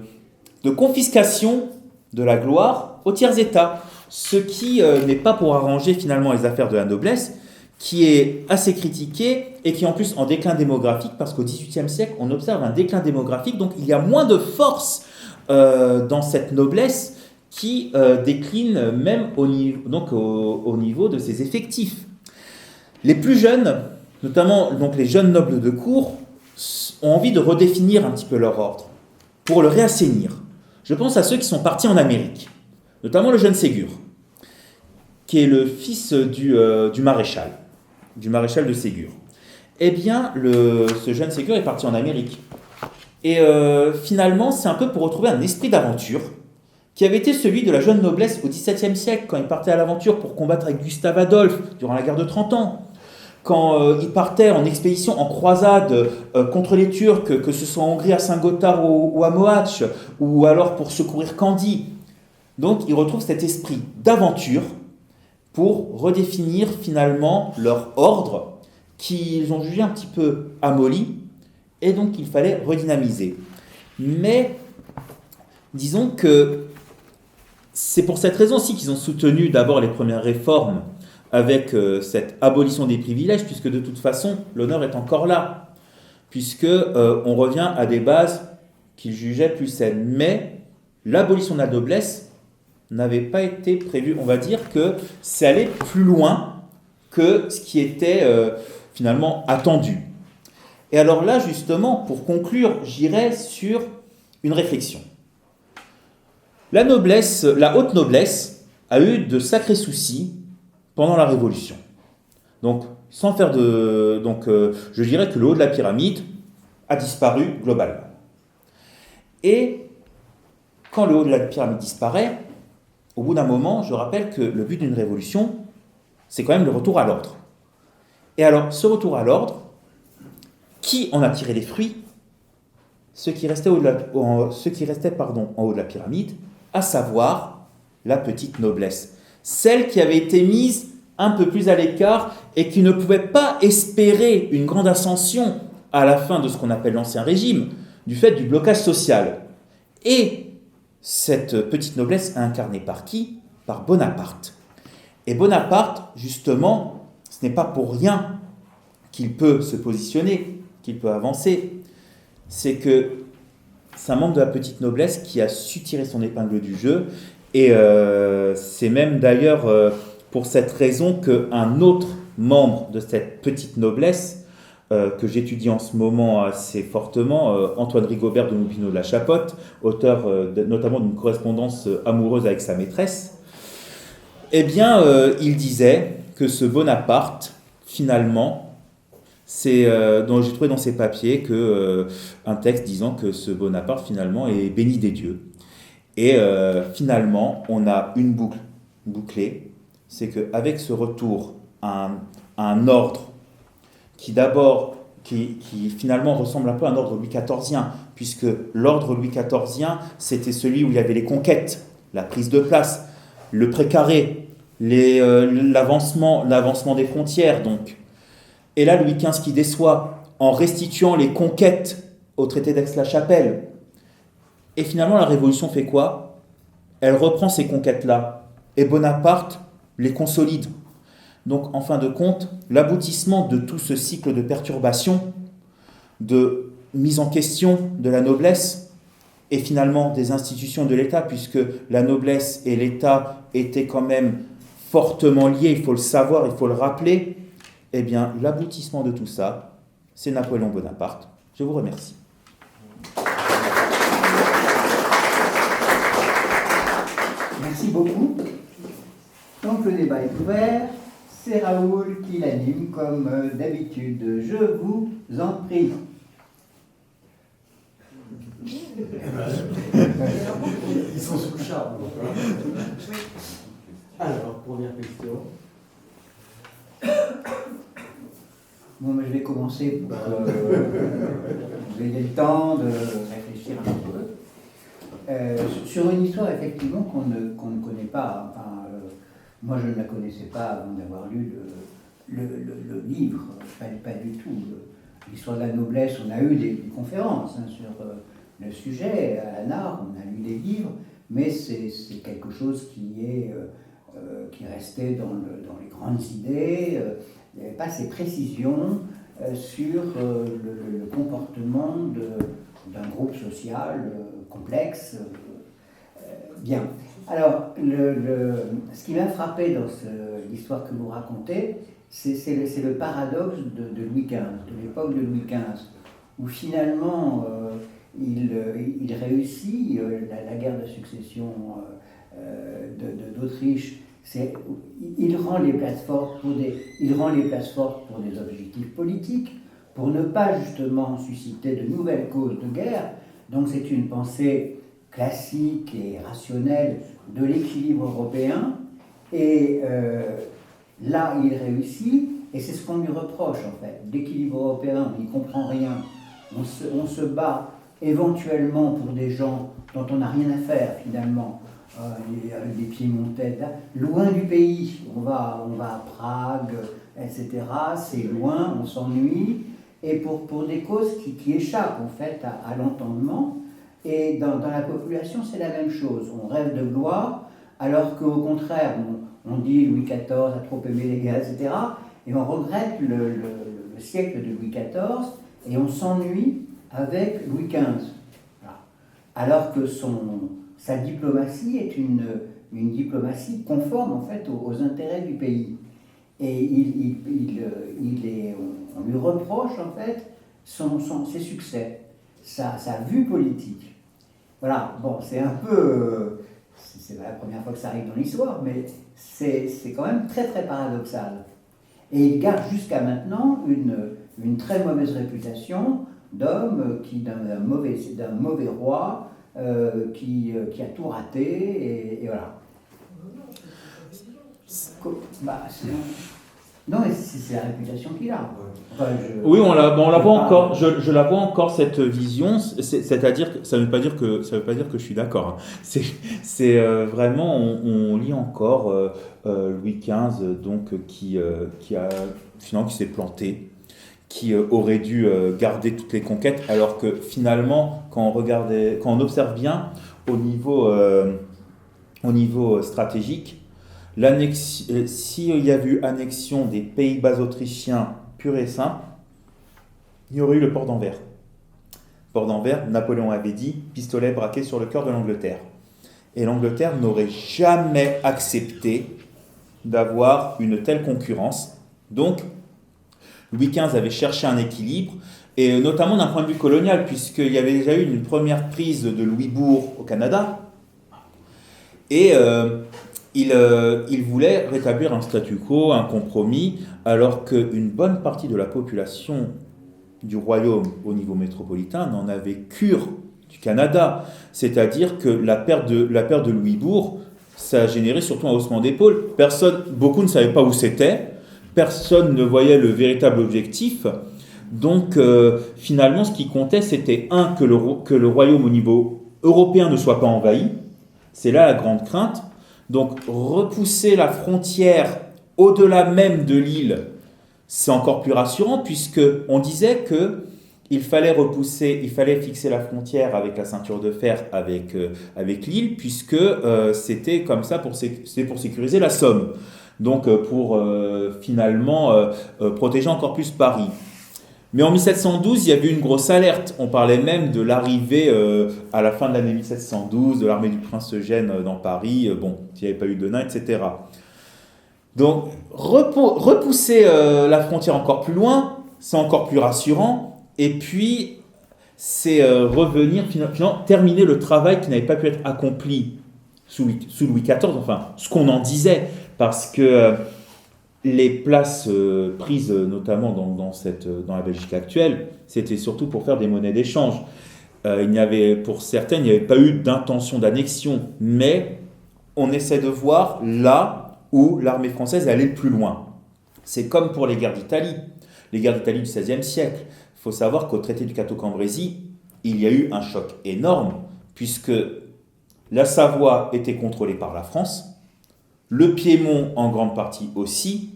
confiscation de la gloire au tiers-État, ce qui n'est pas pour arranger, finalement, les affaires de la noblesse, qui est assez critiqué et qui est en plus en déclin démographique, parce qu'au XVIIIe siècle, on observe un déclin démographique, donc il y a moins de force dans cette noblesse qui décline même au niveau de ses effectifs. Les plus jeunes, notamment donc les jeunes nobles de cour, ont envie de redéfinir un petit peu leur ordre, pour le réassainir. Je pense à ceux qui sont partis en Amérique, notamment le jeune Ségur, qui est le fils du maréchal de Ségur. Eh bien, ce jeune Ségur est parti en Amérique. Et finalement, c'est un peu pour retrouver un esprit d'aventure, qui avait été celui de la jeune noblesse au XVIIe siècle, quand il partait à l'aventure pour combattre avec Gustave Adolphe durant la guerre de 30 ans, quand il partait en expédition, en croisade contre les Turcs, que ce soit en Hongrie, à Saint-Gothard ou à Mohacs, ou alors pour secourir Candie. Donc il retrouve cet esprit d'aventure pour redéfinir finalement leur ordre, qu'ils ont jugé un petit peu amolli, et donc il fallait redynamiser. Mais disons que c'est pour cette raison aussi qu'ils ont soutenu d'abord les premières réformes avec cette abolition des privilèges, puisque de toute façon, l'honneur est encore là, puisque on revient à des bases qu'ils jugeaient plus saines. Mais l'abolition de la noblesse n'avait pas été prévue. On va dire que c'est allé plus loin que ce qui était finalement attendu. Et alors là, justement, pour conclure, j'irai sur une réflexion. La noblesse, la haute noblesse, a eu de sacrés soucis pendant la Révolution. Donc, sans faire de... je dirais que le haut de la pyramide a disparu globalement. Et quand le haut de la pyramide disparaît, au bout d'un moment, je rappelle que le but d'une révolution, c'est quand même le retour à l'ordre. Et alors, ce retour à l'ordre, qui en a tiré les fruits? Ceux qui restaient en haut de la pyramide, à savoir la petite noblesse. Celle qui avait été mise un peu plus à l'écart et qui ne pouvait pas espérer une grande ascension à la fin de ce qu'on appelle l'Ancien Régime, du fait du blocage social. Et cette petite noblesse incarnée par qui? Par Bonaparte. Et Bonaparte, justement, ce n'est pas pour rien qu'il peut se positionner, qu'il peut avancer. C'est que c'est un membre de la petite noblesse qui a su tirer son épingle du jeu. Et c'est même d'ailleurs pour cette raison qu'un autre membre de cette petite noblesse, que j'étudie en ce moment assez fortement, Antoine Rigobert de Noupinot de la Chapotte, auteur notamment d'une correspondance amoureuse avec sa maîtresse, eh bien, il disait que ce Bonaparte, finalement, dont j'ai trouvé dans ses papiers un texte disant que ce Bonaparte, finalement, est béni des dieux. Et finalement, on a une boucle bouclée, c'est qu'avec ce retour à un ordre qui finalement ressemble un peu à un ordre Louis XIVien, puisque l'ordre Louis XIVien, c'était celui où il y avait les conquêtes, la prise de place, le précaré, l'avancement des frontières, donc. Et là, Louis XV qui déçoit, en restituant les conquêtes au traité d'Aix-la-Chapelle. Et finalement, la Révolution fait quoi? Elle reprend ces conquêtes-là, et Bonaparte les consolide. Donc, en fin de compte, l'aboutissement de tout ce cycle de perturbation, de mise en question de la noblesse, et finalement des institutions de l'État, puisque la noblesse et l'État étaient quand même fortement liés, il faut le savoir, il faut le rappeler, eh bien, l'aboutissement de tout ça, c'est Napoléon Bonaparte. Je vous remercie. Merci beaucoup. Donc le débat est ouvert. C'est Raoul qui l'anime comme d'habitude. Je vous en prie. Ils sont sous le charme. Alors, première question. Bon, mais je vais commencer pour vous ayez le temps de réfléchir un peu. Sur une histoire, effectivement, qu'on ne connaît pas. Enfin, moi, je ne la connaissais pas avant d'avoir lu le livre. Pas du tout. L'histoire de la noblesse, on a eu des conférences sur le sujet. À l'ANAR, on a lu des livres, mais c'est quelque chose qui restait dans les grandes idées. Il n'y avait pas ces précisions sur le comportement d'un groupe social complexe. Bien. Alors, ce qui m'a frappé dans l'histoire que vous racontez, c'est le paradoxe de Louis XV, de l'époque de Louis XV, où finalement il réussit la guerre de succession d'Autriche. Il rend les places fortes pour des objectifs politiques, pour ne pas justement susciter de nouvelles causes de guerre. Donc c'est une pensée classique et rationnelle de l'équilibre européen. Et là, il réussit, et c'est ce qu'on lui reproche en fait. L'équilibre européen, on n'y comprend rien. On se bat éventuellement pour des gens dont on n'a rien à faire finalement. Avec des Piémontais, loin du pays, on va à Prague, etc. C'est loin, on s'ennuie, et pour des causes qui échappent en fait à l'entendement. Et dans la population, c'est la même chose. On rêve de gloire, alors qu'au contraire, on dit Louis XIV a trop aimé les gars, etc. Et on regrette le siècle de Louis XIV, et on s'ennuie avec Louis XV. Voilà. Alors que sa diplomatie est une diplomatie conforme en fait aux intérêts du pays. Et on lui reproche en fait ses succès, sa vue politique. Voilà, bon, c'est un peu... c'est la première fois que ça arrive dans l'histoire, mais c'est quand même très très paradoxal. Et il garde jusqu'à maintenant une très mauvaise réputation d'homme d'un mauvais roi, qui a tout raté, et voilà. Non, mais c'est la réputation qu'il a. Enfin, oui, on la voit encore. Je la vois encore cette vision. C'est-à-dire que ça veut pas dire que je suis d'accord. Hein. C'est vraiment on lit encore Louis XV donc qui s'est planté, qui aurait dû garder toutes les conquêtes, alors que finalement, quand on observe bien au niveau stratégique, s'il y a eu annexion des Pays-Bas autrichiens pur et simple, il y aurait eu le port d'Anvers. Port d'Anvers, Napoléon avait dit, pistolet braqué sur le cœur de l'Angleterre. Et l'Angleterre n'aurait jamais accepté d'avoir une telle concurrence. Donc, Louis XV avait cherché un équilibre, et notamment d'un point de vue colonial, puisqu'il y avait déjà eu une première prise de Louisbourg au Canada, et il voulait rétablir un statu quo, un compromis, alors qu'une bonne partie de la population du royaume au niveau métropolitain n'en avait cure du Canada. C'est-à-dire que la perte de Louisbourg, ça a généré surtout un haussement d'épaule. Beaucoup ne savaient pas où c'était. Personne ne voyait le véritable objectif. Donc, finalement, ce qui comptait, c'était que le royaume au niveau européen ne soit pas envahi. C'est là la grande crainte. Donc, repousser la frontière au-delà même de l'île c'est encore plus rassurant puisque on disait que il fallait fixer la frontière avec la ceinture de fer avec l'île, puisque c'était comme ça c'était pour sécuriser la Somme. Donc pour finalement protéger encore plus Paris. Mais en 1712, il y avait une grosse alerte. On parlait même de l'arrivée à la fin de l'année 1712 de l'armée du prince Eugène dans Paris. Bon, s'il n'y avait pas eu de nains, etc. Donc repousser la frontière encore plus loin, c'est encore plus rassurant. Et puis, c'est revenir, finalement, terminer le travail qui n'avait pas pu être accompli sous Louis XIV, enfin, ce qu'on en disait, parce que les places prises, notamment dans la Belgique actuelle, c'était surtout pour faire des monnaies d'échange. Pour certaines, il n'y avait pas eu d'intention d'annexion, mais on essaie de voir là où l'armée française allait le plus loin. C'est comme pour les guerres d'Italie. Les guerres d'Italie du XVIe siècle. Il faut savoir qu'au traité du Cateau-Cambrésis, il y a eu un choc énorme, puisque la Savoie était contrôlée par la France, le Piémont en grande partie aussi,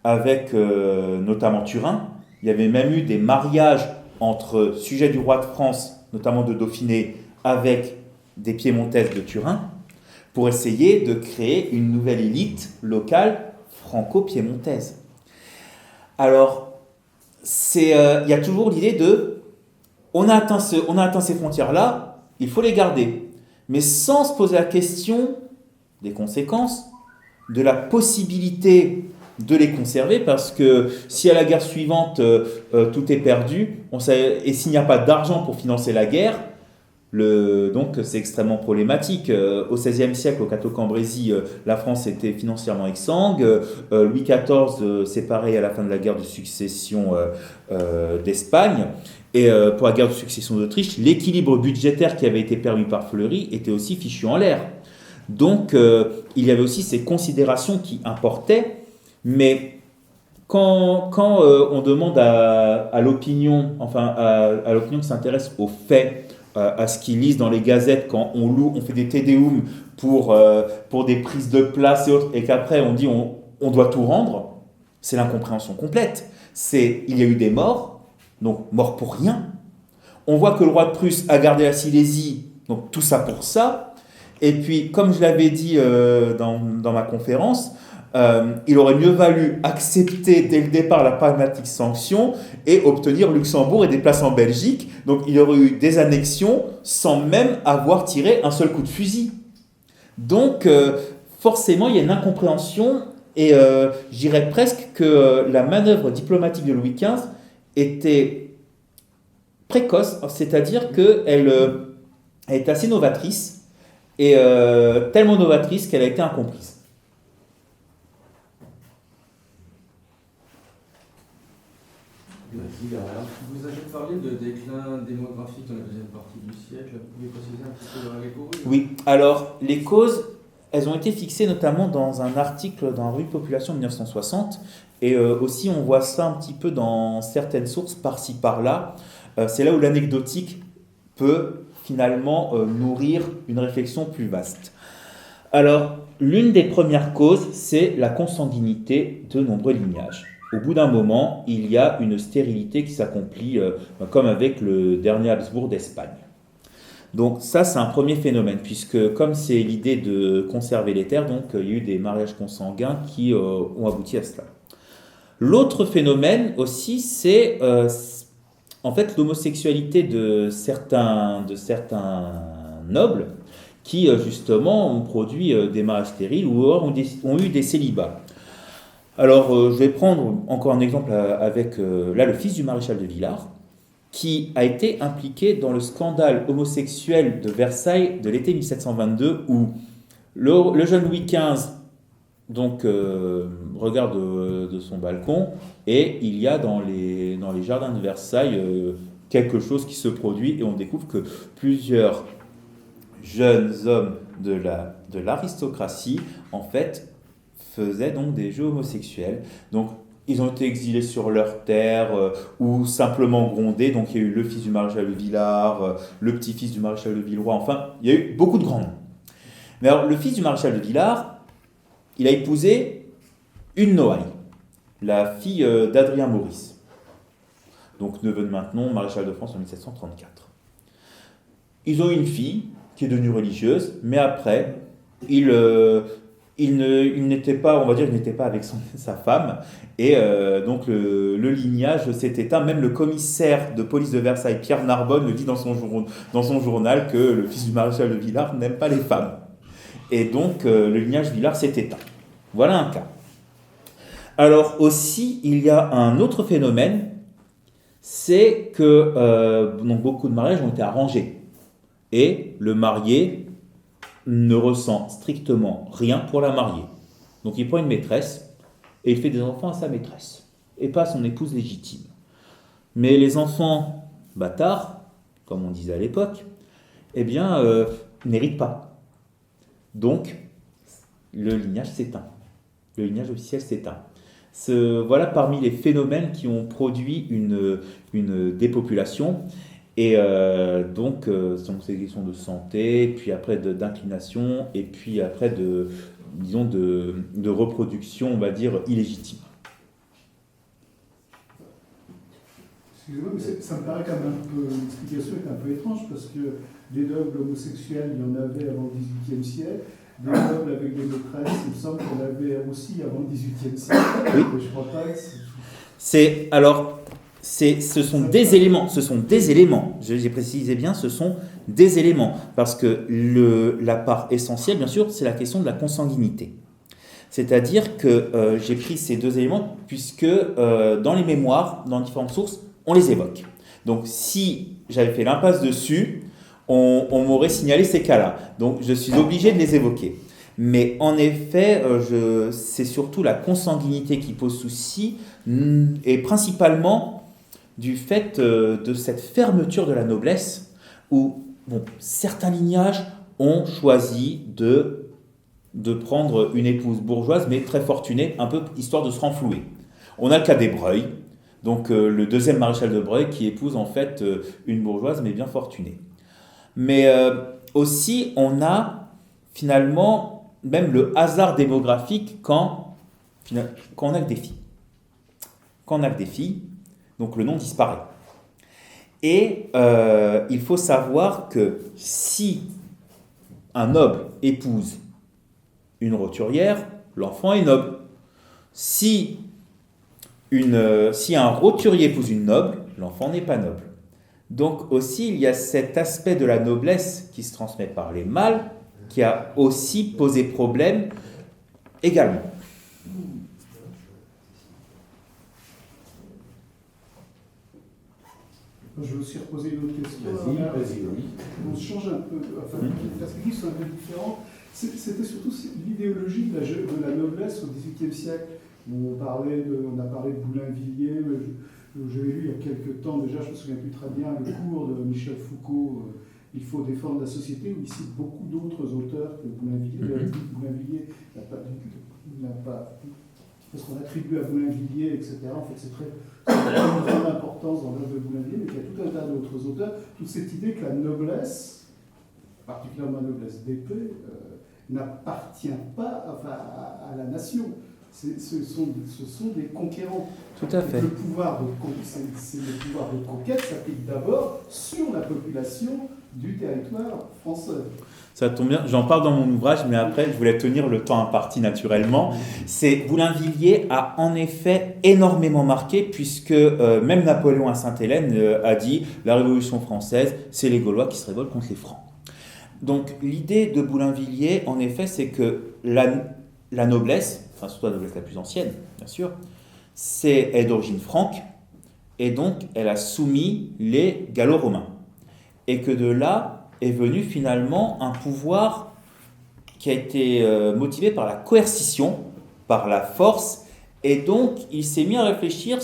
avec notamment Turin. Il y avait même eu des mariages entre sujets du roi de France, notamment de Dauphiné, avec des Piémontaises de Turin, pour essayer de créer une nouvelle élite locale franco-piémontaise. Alors, il y a toujours l'idée de on a atteint ces frontières-là, il faut les garder, mais sans se poser la question des conséquences, de la possibilité de les conserver, parce que si à la guerre suivante tout est perdu, et s'il n'y a pas d'argent pour financer la guerre, donc c'est extrêmement problématique. Au XVIe siècle, au Cateau-Cambrésis, la France était financièrement exsangue. Louis XIV, c'est pareil à la fin de la guerre de succession d'Espagne. Et pour la guerre de succession d'Autriche, l'équilibre budgétaire qui avait été permis par Fleury était aussi fichu en l'air. Donc il y avait aussi ces considérations qui importaient, mais quand on demande à l'opinion, enfin à l'opinion qui s'intéresse aux faits, à ce qu'ils lisent dans les gazettes quand on fait des tédéums pour des prises de place et autres, et qu'après on dit on doit tout rendre, c'est l'incompréhension complète. Il y a eu des morts, donc morts pour rien. On voit que le roi de Prusse a gardé la Silésie, donc tout ça pour ça. Et puis, comme je l'avais dit dans ma conférence, il aurait mieux valu accepter dès le départ la pragmatique sanction et obtenir Luxembourg et des places en Belgique. Donc il y aurait eu des annexions sans même avoir tiré un seul coup de fusil. Donc forcément il y a une incompréhension et je dirais presque que la manœuvre diplomatique de Louis XV était précoce, c'est-à-dire qu'elle est assez novatrice et tellement novatrice qu'elle a été incomprise. Vous avez parlé de déclin démographique dans la deuxième partie du siècle. Vous pouvez préciser un petit peu les causes ? Oui, alors les causes, elles ont été fixées notamment dans un article dans la revue Population de 1960, et aussi on voit ça un petit peu dans certaines sources par-ci par-là. C'est là où l'anecdotique peut finalement nourrir une réflexion plus vaste. Alors, l'une des premières causes, c'est la consanguinité de nombreux lignages. Au bout d'un moment, il y a une stérilité qui s'accomplit, comme avec le dernier Habsbourg d'Espagne. Donc ça, c'est un premier phénomène, puisque comme c'est l'idée de conserver les terres, donc il y a eu des mariages consanguins qui ont abouti à cela. L'autre phénomène aussi, c'est en fait l'homosexualité de certains nobles qui justement ont produit des mariages stériles ou ont eu des célibats. Alors, je vais prendre encore un exemple avec le fils du maréchal de Villars, qui a été impliqué dans le scandale homosexuel de Versailles de l'été 1722, où le jeune Louis XV regarde de son balcon, et il y a dans les jardins de Versailles quelque chose qui se produit, et on découvre que plusieurs jeunes hommes de l'aristocratie, en fait, faisaient donc des jeux homosexuels. Donc, ils ont été exilés sur leur terre ou simplement grondés. Donc, il y a eu le fils du maréchal de Villars, le petit-fils du maréchal de Villeroy. Enfin, il y a eu beaucoup de grands noms. Mais alors, le fils du maréchal de Villars, il a épousé une Noailles. la fille d'Adrien Maurice, donc neveu de Maintenon, maréchal de France en 1734. Ils ont eu une fille qui est devenue religieuse, mais après, il n'était pas, on va dire, il n'était pas avec sa femme, et donc le lignage s'est éteint. Même le commissaire de police de Versailles, Pierre Narbonne, le dit dans son journal que le fils du maréchal de Villars n'aime pas les femmes. Et donc le lignage Villars s'est éteint. Voilà un cas. Alors aussi, il y a un autre phénomène, c'est que donc beaucoup de mariages ont été arrangés. Et le marié ne ressent strictement rien pour la mariée. Donc il prend une maîtresse et il fait des enfants à sa maîtresse et pas à son épouse légitime. Mais les enfants bâtards, comme on disait à l'époque, eh bien, n'héritent pas. Donc, le lignage s'éteint. Le lignage officiel s'éteint. Voilà parmi les phénomènes qui ont produit une dépopulation. Et donc c'est des questions de santé, puis après d'inclination, et puis après de reproduction, on va dire, illégitime. Excusez-moi, mais ça me paraît quand même l'explication est un peu étrange, parce que des nobles homosexuels, il y en avait avant le XVIIIe siècle, des nobles avec des maîtresses, il me semble qu'on avait aussi avant le XVIIIe siècle. Oui. Et je crois pas que ce sont des éléments, j'ai précisé bien, ce sont des éléments, parce que la part essentielle, bien sûr, c'est la question de la consanguinité. C'est-à-dire que j'ai pris ces deux éléments, puisque dans les mémoires, dans différentes sources, on les évoque. Donc si j'avais fait l'impasse dessus, on m'aurait signalé ces cas-là. Donc je suis obligé de les évoquer. Mais en effet, c'est surtout la consanguinité qui pose souci, et principalement du fait de cette fermeture de la noblesse, où certains lignages ont choisi de prendre une épouse bourgeoise, mais très fortunée, un peu histoire de se renflouer. On a le cas des Breuil, donc le deuxième maréchal de Breuil, qui épouse en fait une bourgeoise, mais bien fortunée. Mais aussi, on a finalement même le hasard démographique quand on a que des filles. Quand on a que des filles, donc le nom disparaît. Et il faut savoir que si un noble épouse une roturière, l'enfant est noble. Si un roturier épouse une noble, l'enfant n'est pas noble. Donc aussi, il y a cet aspect de la noblesse qui se transmet par les mâles, qui a aussi posé problème également. je vais aussi reposer une autre question. Vas-y. On change un peu, enfin, les perspectives sont un peu différentes. C'était surtout l'idéologie de la noblesse au XVIIIe siècle. On a parlé de Boulainvilliers. J'avais lu il y a quelques temps, déjà, je ne me souviens plus très bien, le cours de Michel Foucault, Il faut défendre la société, où il cite beaucoup d'autres auteurs que Boulainvilliers. Boulainvilliers n'a pas. Parce qu'on attribue à Boulainvilliers, etc. En fait, c'est pas une grande importance dans l'œuvre de Boulainvilliers, mais qu'il y a tout un tas d'autres auteurs. Toute cette idée que la noblesse, particulièrement la noblesse d'épée, n'appartient pas à la nation. Ce sont des conquérants. Tout à fait. Le pouvoir de conquête s'applique d'abord sur la population du territoire français. Ça tombe bien, j'en parle dans mon ouvrage, mais après, je voulais tenir le temps imparti naturellement. Boulainvilliers a en effet énormément marqué, puisque même Napoléon à Sainte-Hélène a dit « La Révolution française, c'est les Gaulois qui se révoltent contre les Francs ». Donc l'idée de Boulainvilliers, en effet, c'est que la noblesse, enfin surtout la noblesse la plus ancienne, bien sûr, est d'origine franque, et donc elle a soumis les Gallo-Romains. Et que de là est venu finalement un pouvoir qui a été motivé par la coercition, par la force, et donc il s'est mis à réfléchir,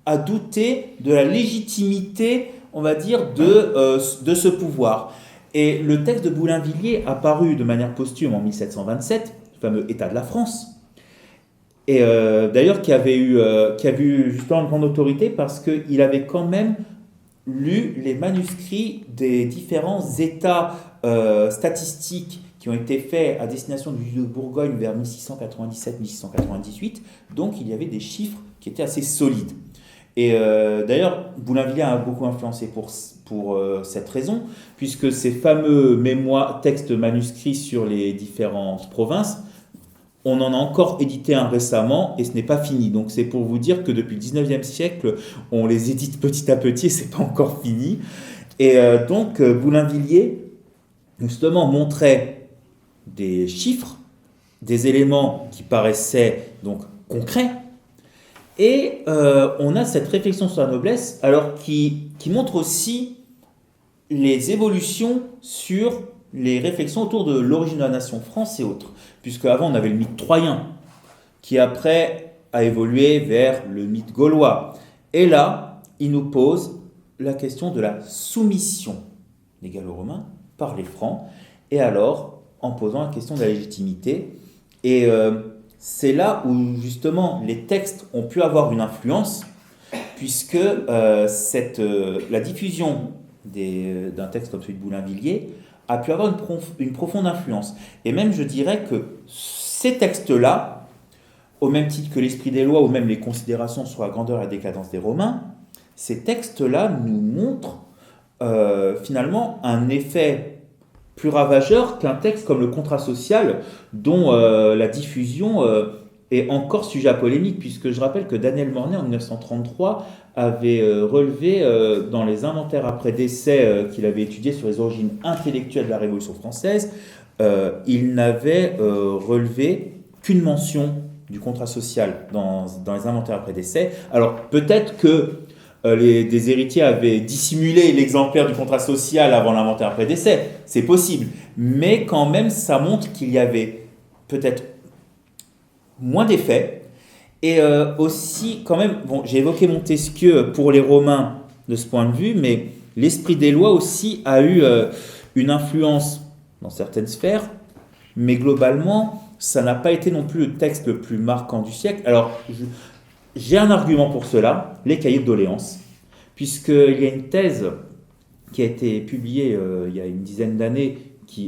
à douter de la légitimité, on va dire, de ce pouvoir. Et le texte de Boulainvilliers, apparu de manière posthume en 1727, le fameux État de la France, et d'ailleurs qui avait eu justement une grande autorité parce qu'il avait quand même lu les manuscrits des différents états statistiques qui ont été faits à destination du duc de Bourgogne vers 1697-1698. Donc il y avait des chiffres qui étaient assez solides. Et d'ailleurs, Boulainvilliers a beaucoup influencé pour cette raison, puisque ces fameux mémoires, textes manuscrits sur les différentes provinces, on en a encore édité un récemment et ce n'est pas fini. Donc c'est pour vous dire que depuis le 19e siècle, on les édite petit à petit et ce n'est pas encore fini. Et donc Boulainvilliers, justement, montrait des chiffres, des éléments qui paraissaient donc concrets. Et on a cette réflexion sur la noblesse, alors qui montre aussi les évolutions sur les réflexions autour de l'origine de la nation, France et autres. Puisque avant on avait le mythe troyen, qui après a évolué vers le mythe gaulois. Et là, il nous pose la question de la soumission des Gallo-Romains par les Francs, et alors en posant la question de la légitimité. Et c'est là où justement les textes ont pu avoir une influence, puisque la diffusion d'un texte comme celui de Boulainvilliers a pu avoir une profonde influence. Et même je dirais que ces textes-là, au même titre que l'Esprit des lois ou même les considérations sur la grandeur et la décadence des Romains, ces textes-là nous montrent finalement un effet plus ravageur qu'un texte comme le Contrat social, dont la diffusion est encore sujet à polémique, puisque je rappelle que Daniel Mornay en 1933 avait relevé dans les inventaires après décès qu'il avait étudiés sur les origines intellectuelles de la Révolution française, il n'avait relevé qu'une mention du contrat social dans les inventaires après décès. Alors peut-être que des héritiers avaient dissimulé l'exemplaire du contrat social avant l'inventaire après décès, c'est possible, mais quand même ça montre qu'il y avait peut-être moins d'effets. Et aussi, quand même, bon, j'ai évoqué Montesquieu pour les Romains de ce point de vue, mais l'Esprit des lois aussi a eu une influence dans certaines sphères, mais globalement, ça n'a pas été non plus le texte le plus marquant du siècle. Alors, j'ai un argument pour cela, les cahiers de doléances, puisqu'il y a une thèse qui a été publiée il y a une dizaine d'années,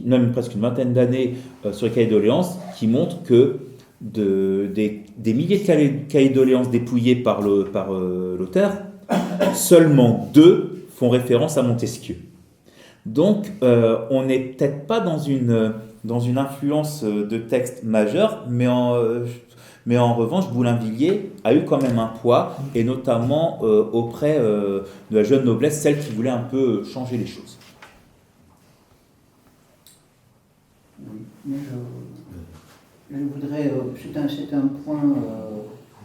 même presque une vingtaine d'années, sur les cahiers de doléances, qui montre que des milliers de cahiers de doléances dépouillés par l'auteur, seulement 2 font référence à Montesquieu. Donc, on n'est peut-être pas dans une influence de texte majeure, mais en revanche, Boulainvilliers a eu quand même un poids, et notamment auprès de la jeune noblesse, celle qui voulait un peu changer les choses. Oui, mais je voudrais, c'est un point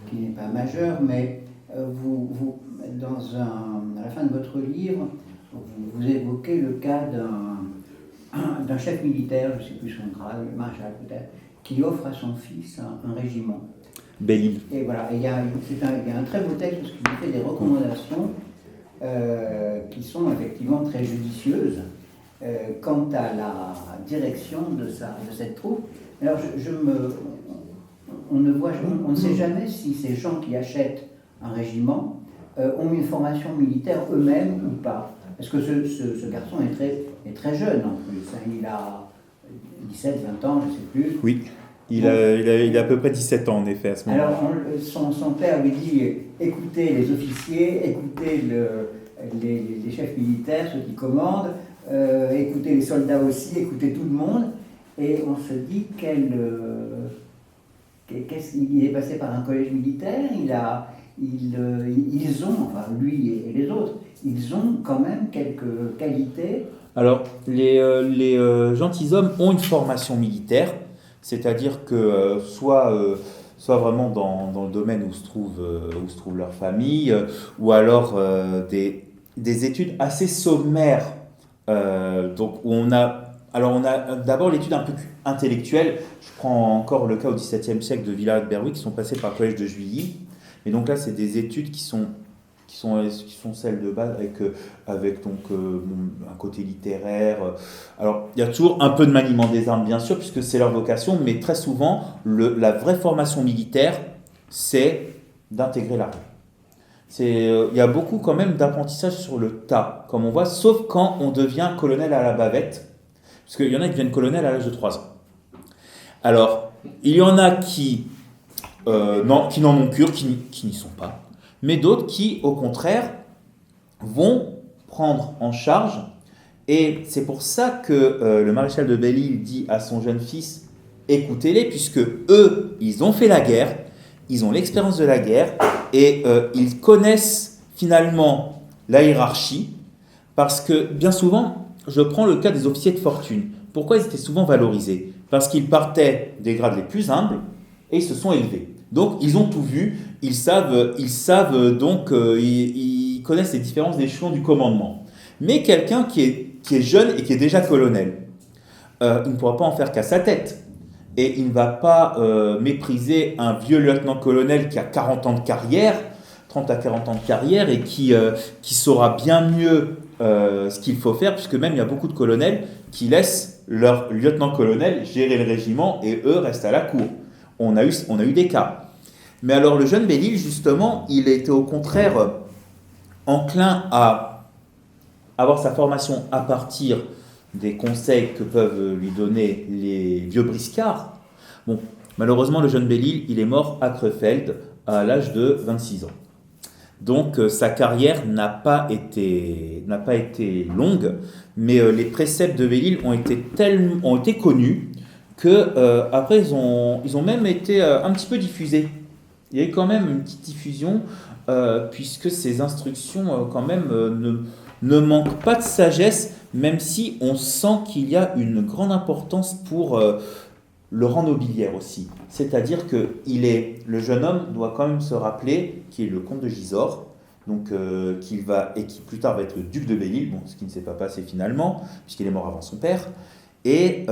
qui n'est pas majeur, mais vous à la fin de votre livre, vous évoquez le cas d'un chef militaire, je ne sais plus son grade, le maréchal peut-être, qui offre à son fils un régiment. Belle-Île. Et voilà, il y a un très beau texte parce qu'il fait des recommandations qui sont effectivement très judicieuses quant à la direction de cette troupe. Alors on ne sait jamais si ces gens qui achètent un régiment ont une formation militaire eux-mêmes ou pas. Parce que ce garçon est très jeune en plus. Il a 17, 20 ans, je ne sais plus. Oui, il a à peu près 17 ans en effet à ce moment-là. Alors son père lui dit écoutez les officiers, écoutez les chefs militaires, ceux qui commandent, écoutez les soldats aussi, écoutez tout le monde. Et on se dit il est passé par un collège militaire, ils ont, enfin lui et les autres, ils ont quand même quelques qualités. Alors, les gentilshommes ont une formation militaire, c'est-à-dire que soit vraiment dans le domaine où se trouve leur famille, ou alors des études assez sommaires, donc où on a d'abord l'étude un peu intellectuelle. Je prends encore le cas au XVIIe siècle de Villard-de-Berwick, qui sont passés par le collège de Juilly. Et donc là, c'est des études qui sont celles de base, avec donc un côté littéraire. Alors, il y a toujours un peu de maniement des armes, bien sûr, puisque c'est leur vocation, mais très souvent, la vraie formation militaire, c'est d'intégrer l'armée. Il y a beaucoup quand même d'apprentissage sur le tas, comme on voit, sauf quand on devient colonel à la bavette. Parce qu'il y en a qui deviennent colonels à l'âge de 3 ans. Alors, il y en a qui n'en ont cure, qui n'y sont pas, mais d'autres qui, au contraire, vont prendre en charge. Et c'est pour ça que le maréchal de Belle-Île dit à son jeune fils, écoutez-les, puisque eux, ils ont fait la guerre, ils ont l'expérience de la guerre, et ils connaissent finalement la hiérarchie, parce que bien souvent, je prends le cas des officiers de fortune. Pourquoi ils étaient souvent valorisés? Parce qu'ils partaient des grades les plus humbles, et ils se sont élevés. Donc, ils ont tout vu, ils savent donc, ils connaissent les différences d'échelons du commandement. Mais quelqu'un qui est jeune et qui est déjà colonel, il ne pourra pas en faire qu'à sa tête. Et il ne va pas mépriser un vieux lieutenant-colonel qui a 40 ans de carrière, 30 à 40 ans de carrière, et qui saura bien mieux ce qu'il faut faire, puisque même il y a beaucoup de colonels qui laissent leur lieutenant-colonel gérer le régiment, et eux restent à la cour. On a eu des cas. Mais alors le jeune Belle-Île, justement, il était au contraire enclin à avoir sa formation à partir des conseils que peuvent lui donner les vieux briscards. Bon, malheureusement, le jeune Belle-Île, il est mort à Crefeld à l'âge de 26 ans. Donc sa carrière n'a pas été longue, mais les préceptes de Belle-Île ont été connus que après ils ont même été un petit peu diffusés. Il y a eu quand même une petite diffusion puisque ces instructions quand même ne manquent pas de sagesse, même si on sent qu'il y a une grande importance pour le rang nobiliaire aussi. C'est-à-dire que le jeune homme doit quand même se rappeler qu'il est le comte de Gisors, donc qui plus tard va être le duc de Belle-Île, bon, ce qui ne s'est pas passé finalement, puisqu'il est mort avant son père. Et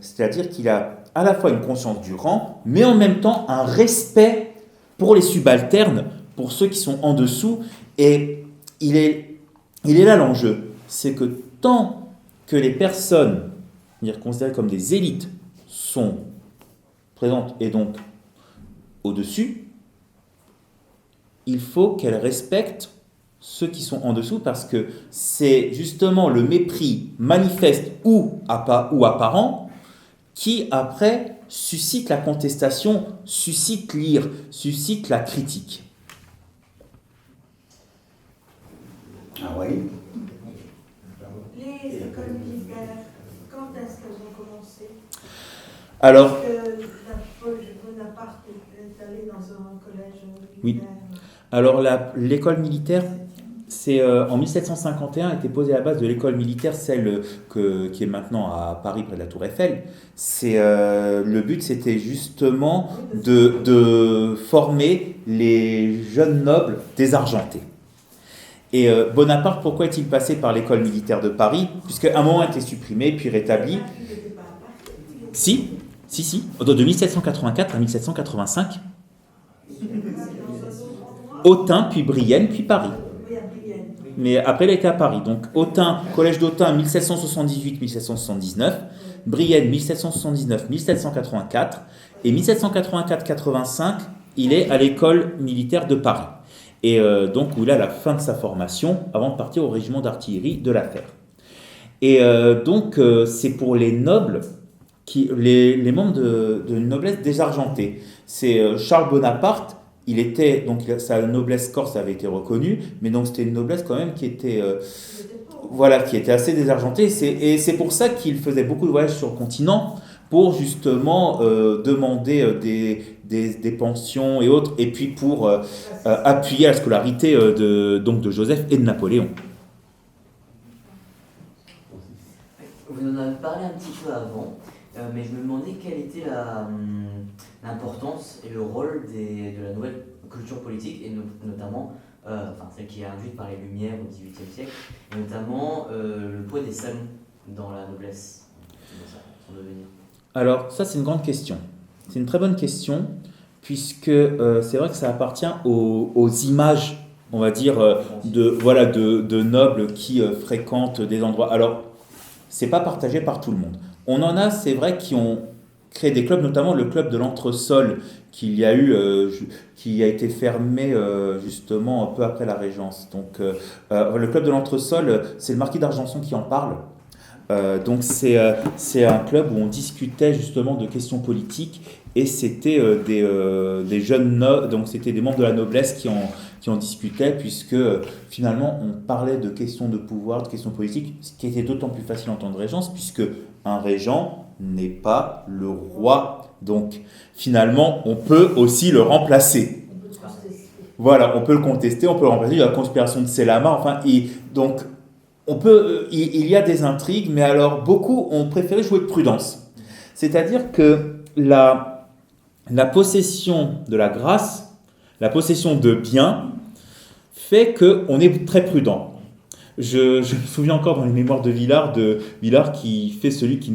c'est-à-dire qu'il a à la fois une conscience du rang, mais en même temps un respect pour les subalternes, pour ceux qui sont en dessous. Et il est là l'enjeu, c'est que tant que les personnes considérées comme des élites sont présentes et donc au-dessus, il faut qu'elles respectent ceux qui sont en dessous, parce que c'est justement le mépris manifeste ou apparent qui après suscite la contestation, suscite l'ire, suscite la critique. Ah oui. Les écoles militaires, quand est-ce qu'elles ont commencé? Alors, Parce que Bonaparte est allé dans un collège militaire. Oui. Alors l'école militaire, c'est en 1751 a été posée à la base de l'école militaire, celle qui est maintenant à Paris près de la Tour Eiffel. Le but, c'était justement de former les jeunes nobles désargentés. Et Bonaparte, pourquoi est-il passé par l'école militaire de Paris? Puisqu'à un moment, elle a été supprimée, puis rétablie. Si, de 1784 à 1785. Autun, puis Brienne, puis Paris. Mais après, elle était à Paris. Donc, Autun, collège d'Autun, 1778-1779. Brienne, 1779-1784. Et 1784-85, il est à l'école militaire de Paris. Et donc, où il a la fin de sa formation avant de partir au régiment d'artillerie de la Fère. Et donc, c'est pour les nobles, les membres de noblesse désargentée. C'est Charles Bonaparte. Sa noblesse corse avait été reconnue, mais donc c'était une noblesse quand même qui était assez désargentée. Et c'est pour ça qu'il faisait beaucoup de voyages sur le continent pour justement demander des pensions et autres, et puis pour appuyer la scolarité de Joseph et de Napoléon. Vous en avez parlé un petit peu avant, mais je me demandais quelle était l'importance et le rôle de la nouvelle culture politique, et notamment celle qui est induite par les Lumières au XVIIIe siècle, et notamment le poids des salons dans la noblesse, dans son devenir. Alors ça, c'est une grande question. C'est une très bonne question, puisque c'est vrai que ça appartient aux images, on va dire, de nobles qui fréquentent des endroits. Alors, c'est pas partagé par tout le monde. On en a, c'est vrai, qui ont créé des clubs, notamment le club de l'entresol qui a été fermé justement un peu après la Régence. Donc le club de l'entresol, c'est le marquis d'Argenson qui en parle. Donc c'est un club où on discutait justement de questions politiques et c'était des jeunes donc c'était des membres de la noblesse qui en discutaient puisque finalement on parlait de questions de pouvoir, de questions politiques, ce qui était d'autant plus facile en temps de régence puisque un régent n'est pas le roi. Donc finalement on peut aussi le remplacer. On peut se contester. Voilà, on peut le contester, on peut le remplacer. Il y a la conspiration de Selama, enfin, donc il y a des intrigues, mais alors beaucoup ont préféré jouer de prudence. C'est-à-dire que la possession de la grâce, la possession de biens, fait qu'on est très prudent. Je me souviens encore dans les mémoires de Villard qui fait celui qui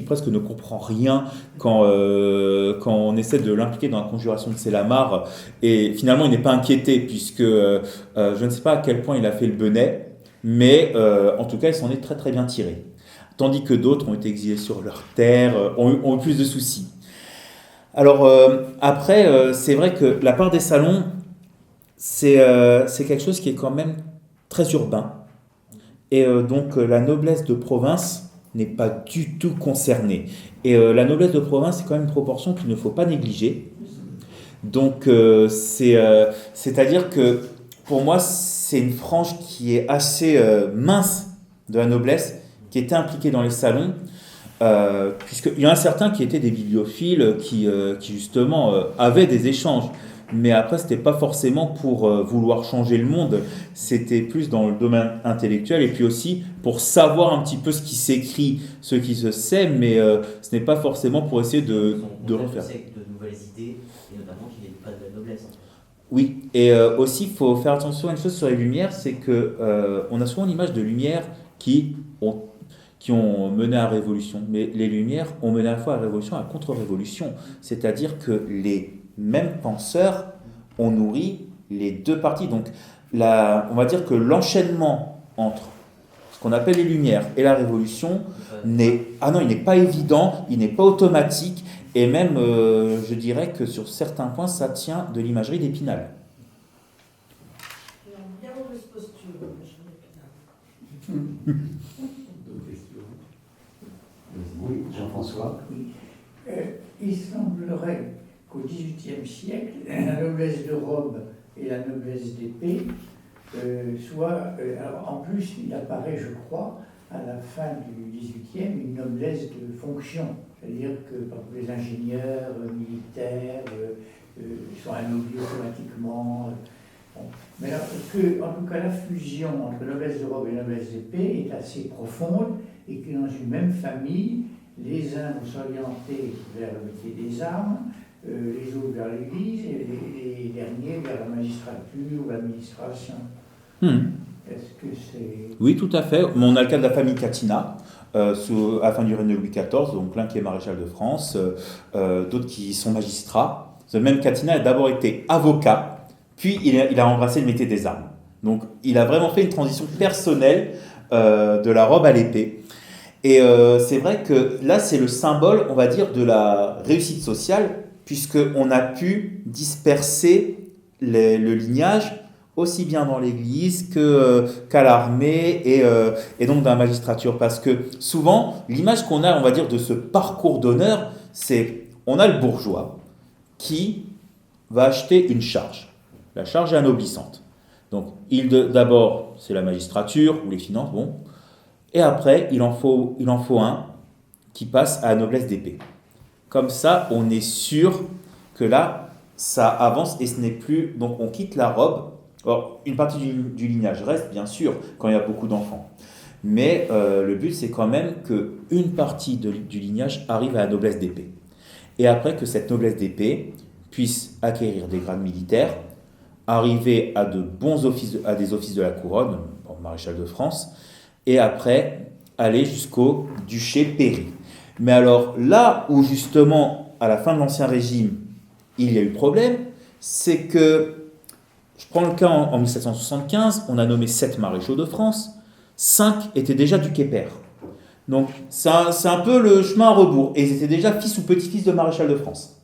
presque ne comprend rien quand on essaie de l'impliquer dans la conjuration de Sellamar, et finalement il n'est pas inquiété puisque je ne sais pas à quel point il a fait le benet, mais en tout cas il s'en est très très bien tiré. Tandis que d'autres ont été exilés sur leur terre, ont eu plus de soucis. Alors après, c'est vrai que la part des salons, c'est quelque chose qui est quand même très urbain. Et donc la noblesse de province n'est pas du tout concernée. Et la noblesse de province, c'est quand même une proportion qu'il ne faut pas négliger. Donc c'est-à-dire que pour moi, c'est une frange qui est assez mince de la noblesse, qui était impliquée dans les salons, puisqu'il y en a certains qui étaient des bibliophiles, qui justement avaient des échanges. Mais après, ce n'était pas forcément pour vouloir changer le monde, c'était plus dans le domaine intellectuel et puis aussi pour savoir un petit peu ce qui s'écrit, ce qui se sait, mais ce n'est pas forcément pour essayer de refaire. De nouvelles idées, et notamment qui viennent pas de la noblesse. En fait. Oui, et aussi, il faut faire attention à une chose sur les Lumières, c'est qu'on a souvent l'image de Lumières qui ont mené à la Révolution. Mais les Lumières ont mené à la fois à la Révolution et à la contre-révolution. C'est-à-dire que les mêmes penseurs ont nourri les deux parties. Donc, on va dire que l'enchaînement entre ce qu'on appelle les Lumières et la Révolution il n'est pas évident, il n'est pas automatique, et même, je dirais que sur certains points, ça tient de l'imagerie d'Épinal. Il a une bien mauvaise posture, je n'ai pas. D'autres questions? Oui, Jean-François. Oui. Il semblerait qu'au XVIIIe siècle, la noblesse de robe et la noblesse d'épée soient... alors en plus, il apparaît, je crois, à la fin du XVIIIe, une noblesse de fonction. C'est-à-dire que par exemple, les ingénieurs militaires sont anoblis automatiquement. Bon. Mais alors, en tout cas, la fusion entre noblesse de robe et noblesse d'épée est assez profonde et que dans une même famille, les uns vont s'orienter vers le métier des armes, les autres vers l'église et les derniers vers la magistrature ou l'administration. Est-ce que c'est... Oui, tout à fait. On a le cas de la famille Catinat, à la fin du règne de Louis XIV, donc l'un qui est maréchal de France, d'autres qui sont magistrats. Ce même Catinat a d'abord été avocat, puis il a embrassé le métier des armes. Donc il a vraiment fait une transition personnelle de la robe à l'épée. Et c'est vrai que là, c'est le symbole, on va dire, de la réussite sociale, puisqu'on a pu disperser le lignage aussi bien dans l'Église qu'à l'armée et donc dans la magistrature. Parce que souvent, l'image qu'on a, on va dire, de ce parcours d'honneur, c'est on a le bourgeois qui va acheter une charge. La charge est anoblissante. Donc, d'abord, c'est la magistrature ou les finances, bon. Et après, il en faut un qui passe à la noblesse d'épée. Comme ça, on est sûr que là, ça avance et ce n'est plus... Donc, on quitte la robe. Alors, une partie du lignage reste, bien sûr, quand il y a beaucoup d'enfants. Mais le but, c'est quand même qu'une partie du lignage arrive à la noblesse d'épée. Et après, que cette noblesse d'épée puisse acquérir des grades militaires, arriver à à des offices de la couronne, maréchal de France, et après, aller jusqu'au duché Péry. Mais alors, là où justement, à la fin de l'Ancien Régime, il y a eu problème, c'est que, je prends le cas en 1775, on a nommé 7 maréchaux de France, 5 étaient déjà duqués pairs. Donc, c'est un peu le chemin à rebours, et ils étaient déjà fils ou petits-fils de maréchal de France.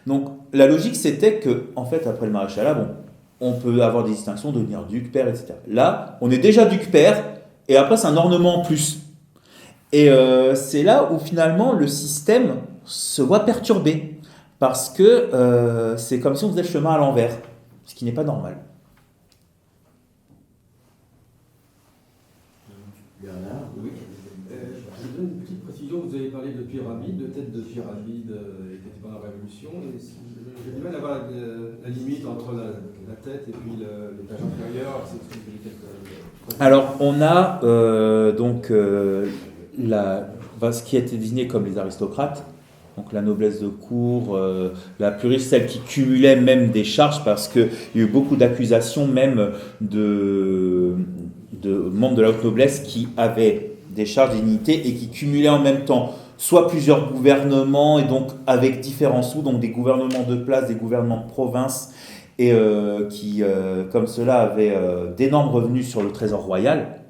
Donc, la logique, c'était que, en fait, après le maréchalat, on peut avoir des distinctions, devenir duc, père, etc. Là, on est déjà duc, père, et après c'est un ornement en plus. Et c'est là où finalement le système se voit perturbé, parce que c'est comme si on faisait le chemin à l'envers, ce qui n'est pas normal. Bernard. Oui. Je donne une petite précision. Vous avez parlé de pyramide, de tête de pyramide était pendant la Révolution. J'ai du mal à voir la limite entre la tête et puis l'étage inférieur. Alors, on a ce qui a été désigné comme les aristocrates, donc la noblesse de cour, la plus riche, celle qui cumulait même des charges, parce qu'il y a eu beaucoup d'accusations même de membres de la haute noblesse qui avaient des charges d'dignité et qui cumulaient en même temps soit plusieurs gouvernements, et donc avec différents sous, donc des gouvernements de place, des gouvernements de province, et qui, comme cela, avaient d'énormes revenus sur le trésor royal,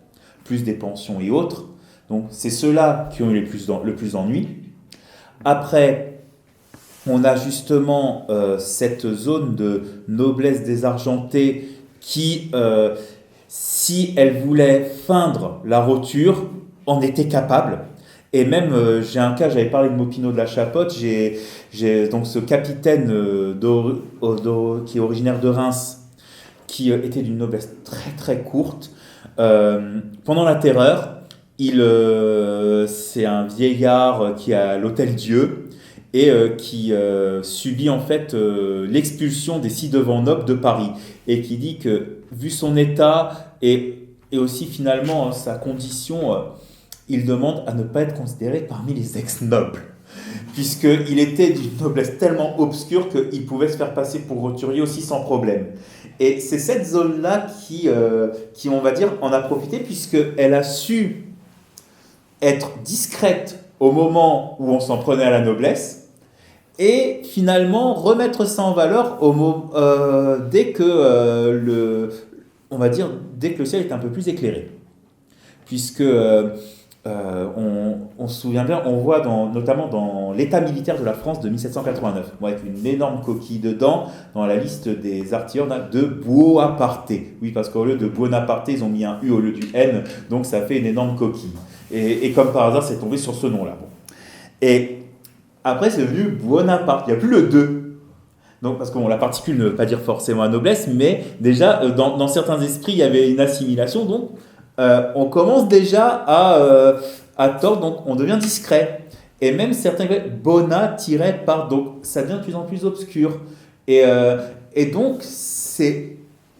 plus des pensions et autres. Donc c'est ceux-là qui ont eu le plus d'ennuis. Après, on a justement cette zone de noblesse désargentée qui, si elle voulait feindre la roture, en était capable. Et même, j'ai un cas, j'avais parlé de Maupinot de la Chapotte, j'ai donc ce capitaine qui est originaire de Reims, qui était d'une noblesse très très courte. Pendant la Terreur, c'est un vieillard qui est à l'Hôtel-Dieu et qui subit en fait l'expulsion des ci-devant nobles de Paris, et qui dit que, vu son état et aussi finalement sa condition, il demande à ne pas être considéré parmi les ex-nobles, puisqu'il était d'une noblesse tellement obscure qu'il pouvait se faire passer pour roturier aussi sans problème. Et c'est cette zone-là qui, on va dire, en a profité, puisqu'elle a su être discrète au moment où on s'en prenait à la noblesse, et finalement remettre ça en valeur dès que le ciel est un peu plus éclairé. Puisque on se souvient bien, on voit notamment dans l'état militaire de la France de 1789, avec une énorme coquille dedans, dans la liste des artilleurs, on a de Buonaparte. Oui, parce qu'au lieu de Buonaparte, ils ont mis un U au lieu du N, donc ça fait une énorme coquille. Et comme par hasard, c'est tombé sur ce nom-là. Bon. Et après, c'est devenu Buonaparte, il n'y a plus le 2. Donc, parce que la particule ne veut pas dire forcément la noblesse, mais déjà, dans certains esprits, il y avait une assimilation, donc on commence déjà à tort, donc on devient discret. Et même certains Bona-par, donc ça devient de plus en plus obscur. Et donc, c'est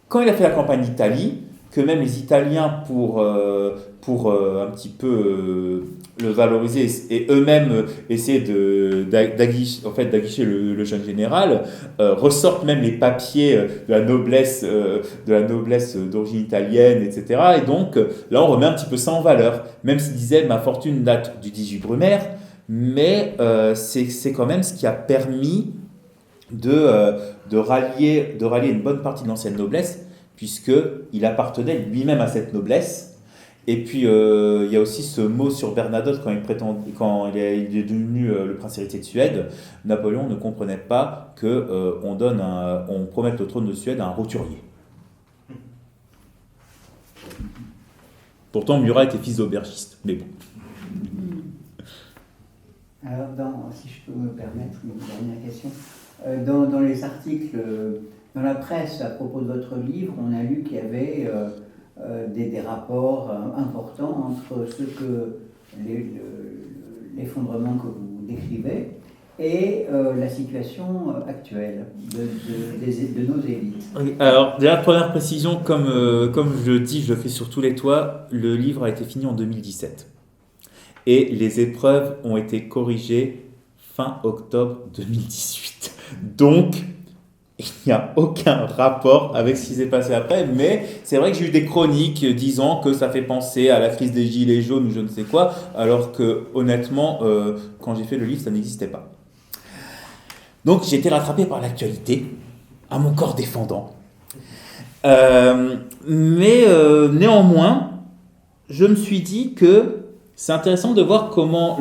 quand il a fait la campagne d'Italie, que même les Italiens, pour un petit peu le valoriser et eux-mêmes essayer d'aguicher le jeune général, ressortent même les papiers de la noblesse d'origine italienne, etc. Et donc là, on remet un petit peu ça en valeur, même s'il disait ma fortune date du 18 Brumaire, mais c'est quand même ce qui a permis de rallier une bonne partie de l'ancienne noblesse, puisqu'il appartenait lui-même à cette noblesse. Et puis, il y a aussi ce mot sur Bernadotte, quand il est devenu le prince héritier de Suède. Napoléon ne comprenait pas qu'on promette le trône de Suède à un roturier. Pourtant, Murat était fils d'aubergiste, mais bon. Alors, si je peux me permettre une dernière question, dans les articles, dans la presse à propos de votre livre, on a lu qu'il y avait des rapports importants entre l'effondrement que vous décrivez et la situation actuelle de nos élites. Oui, alors, déjà, première précision, comme je le dis, je le fais sur tous les toits, le livre a été fini en 2017. Et les épreuves ont été corrigées fin octobre 2018. Donc, il n'y a aucun rapport avec ce qui s'est passé après, mais c'est vrai que j'ai eu des chroniques disant que ça fait penser à la crise des gilets jaunes ou je ne sais quoi, alors que honnêtement, quand j'ai fait le livre, ça n'existait pas. Donc j'ai été rattrapé par l'actualité, à mon corps défendant. Mais néanmoins, je me suis dit que c'est intéressant de voir comment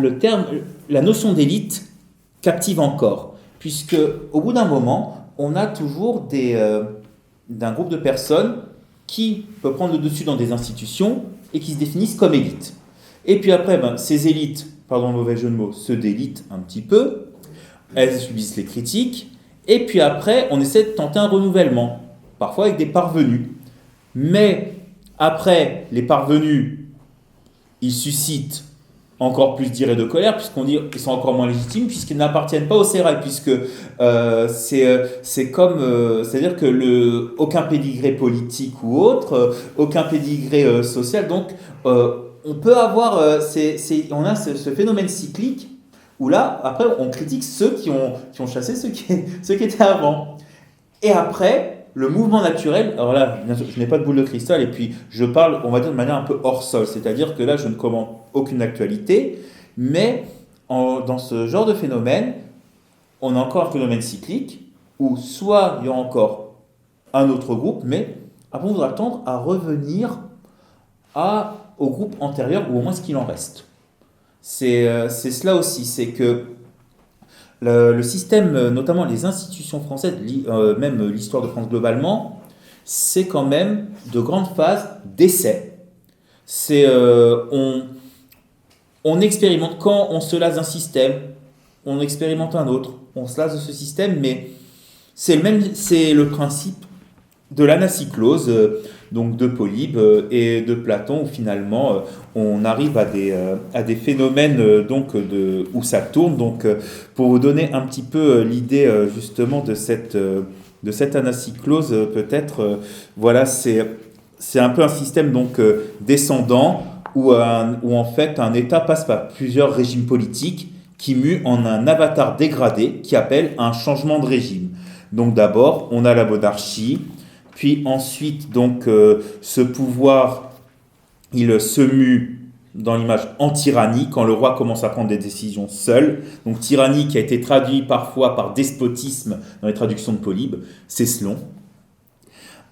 la notion d'élite captive encore, puisque au bout d'un moment, on a toujours d'un groupe de personnes qui peut prendre le dessus dans des institutions et qui se définissent comme élites. Et puis après, ces élites, pardon le mauvais jeu de mots, se délitent un petit peu, elles subissent les critiques, et puis après, on essaie de tenter un renouvellement, parfois avec des parvenus. Mais après, les parvenus, ils suscitent encore plus d'ire et de colère, puisqu'on dit qu'ils sont encore moins légitimes, puisqu'ils n'appartiennent pas au sérail, puisque c'est comme, c'est-à-dire que aucun pédigré politique ou autre, aucun pédigré social, donc on peut avoir, on a ce phénomène cyclique, où là, après, on critique ceux qui ont chassé ceux qui étaient avant. Et après, le mouvement naturel, alors là, bien sûr, je n'ai pas de boule de cristal, et puis je parle, on va dire, de manière un peu hors sol, c'est-à-dire que là, je ne commente aucune actualité, mais dans ce genre de phénomène, on a encore un phénomène cyclique, où soit il y a encore un autre groupe, mais après, on voudra tendre à revenir au groupe antérieur, ou au moins ce qu'il en reste. C'est cela aussi, c'est que le système, notamment les institutions françaises, même l'histoire de France globalement, c'est quand même de grandes phases d'essai. On expérimente quand on se lasse d'un système, on expérimente un autre, on se lasse de ce système, mais c'est le principe de l'anacyclose, donc de Polybe et de Platon, où finalement on arrive à des phénomènes où ça tourne. Donc, pour vous donner un petit peu l'idée justement de cette anacyclose, peut-être, voilà, c'est un peu un système donc descendant où en fait un État passe par plusieurs régimes politiques qui muent en un avatar dégradé qui appelle un changement de régime. Donc d'abord, on a la monarchie. Puis ensuite, donc, ce pouvoir, il se mue dans l'image en tyrannie, quand le roi commence à prendre des décisions seul. Donc tyrannie qui a été traduit parfois par despotisme dans les traductions de Polybe, c'est Cécilon.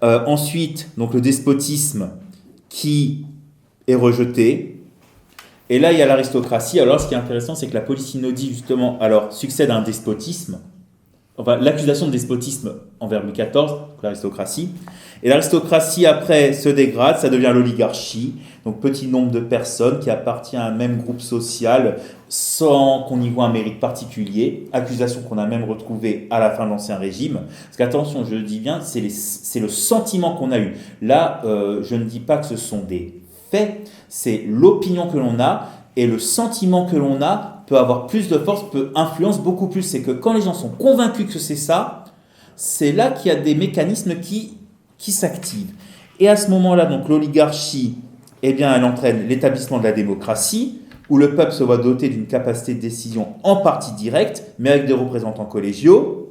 Ensuite, donc, le despotisme qui est rejeté. Et là, il y a l'aristocratie. Alors, ce qui est intéressant, c'est que la polysynodie, justement, succède à un despotisme. Enfin, l'accusation de despotisme envers Louis XIV, l'aristocratie. Et l'aristocratie, après, se dégrade, ça devient l'oligarchie. Donc, petit nombre de personnes qui appartiennent à un même groupe social sans qu'on y voit un mérite particulier. Accusation qu'on a même retrouvée à la fin de l'Ancien Régime. Parce qu'attention, je le dis bien, c'est le sentiment qu'on a eu. Là, je ne dis pas que ce sont des faits, c'est l'opinion que l'on a et le sentiment que l'on a peut avoir plus de force, peut influencer beaucoup plus. C'est que quand les gens sont convaincus que c'est ça, c'est là qu'il y a des mécanismes qui s'activent. Et à ce moment-là, donc l'oligarchie, eh bien, elle entraîne l'établissement de la démocratie, où le peuple se voit doté d'une capacité de décision en partie directe, mais avec des représentants collégiaux.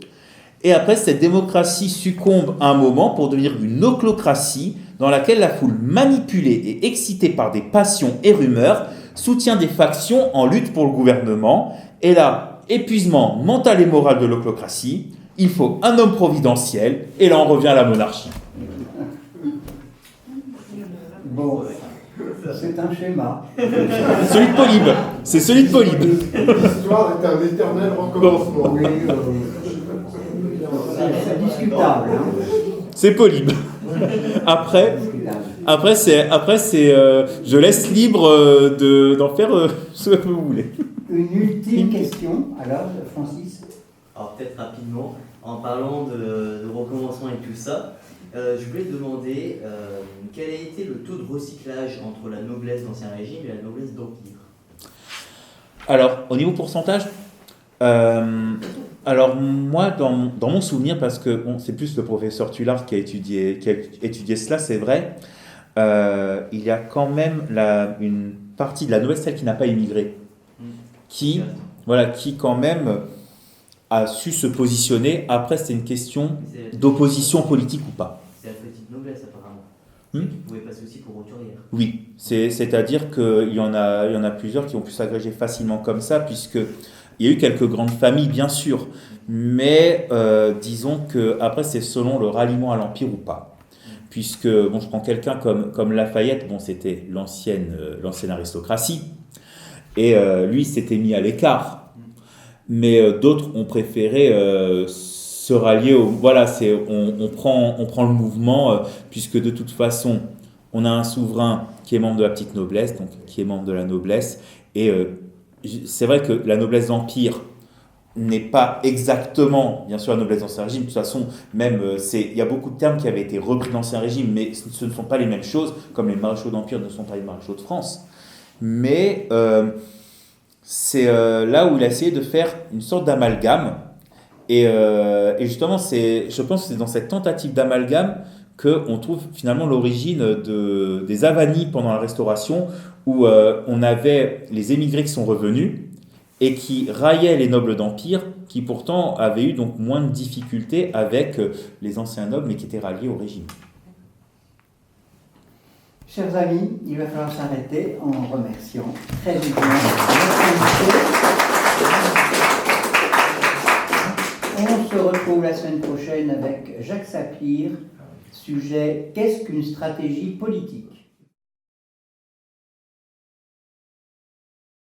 Et après, cette démocratie succombe à un moment pour devenir une ochlocratie, dans laquelle la foule manipulée et excitée par des passions et rumeurs soutient des factions en lutte pour le gouvernement. Et là, épuisement mental et moral de l'ochlocratie, il faut un homme providentiel, et là on revient à la monarchie. Bon, c'est un schéma. Celui de Polybe, c'est celui de Polybe. L'histoire est un éternel recommencement. Oui, c'est discutable. Hein. C'est Polybe. Après, je laisse libre d'en faire ce que vous voulez. Une ultime question, alors, Francis. Alors peut-être rapidement, en parlant de recommencement et tout ça, je voulais te demander quel a été le taux de recyclage entre la noblesse d'Ancien Régime et la noblesse d'Empire. Alors, au niveau pourcentage, alors moi, dans mon souvenir, parce que c'est plus le professeur Tullard qui a étudié cela, c'est vrai, il y a quand même une partie de la noblesse, celle qui n'a pas immigré, qui quand même a su se positionner. Après, c'est une question d'opposition politique ou pas. C'est la petite noblesse apparemment. Qui pouvait passer aussi pour roturière. Oui, c'est-à-dire qu'il y en a plusieurs qui ont pu s'agréger facilement comme ça, puisqu'il y a eu quelques grandes familles, bien sûr, mais disons qu'après, c'est selon le ralliement à l'Empire ou pas. Puisque, je prends quelqu'un comme Lafayette, c'était l'ancienne aristocratie, et lui s'était mis à l'écart. Mais d'autres ont préféré se rallier voilà, on prend le mouvement, puisque de toute façon, on a un souverain qui est membre de la petite noblesse, donc qui est membre de la noblesse, et c'est vrai que la noblesse d'Empire n'est pas exactement, bien sûr, la noblesse d'Ancien Régime. De toute façon, même, il y a beaucoup de termes qui avaient été repris d'Ancien Régime, mais ce ne sont pas les mêmes choses, comme les maréchaux d'Empire ne sont pas les maréchaux de France. Mais c'est là où il a essayé de faire une sorte d'amalgame. Et justement, je pense que c'est dans cette tentative d'amalgame qu'on trouve finalement l'origine des avanies pendant la Restauration, où on avait les émigrés qui sont revenus, et qui raillaient les nobles d'Empire, qui pourtant avaient eu donc moins de difficultés avec les anciens nobles, mais qui étaient ralliés au régime. Chers amis, il va falloir s'arrêter en remerciant très vivement notre invité. On se retrouve la semaine prochaine avec Jacques Sapir, sujet « Qu'est-ce qu'une stratégie politique ?»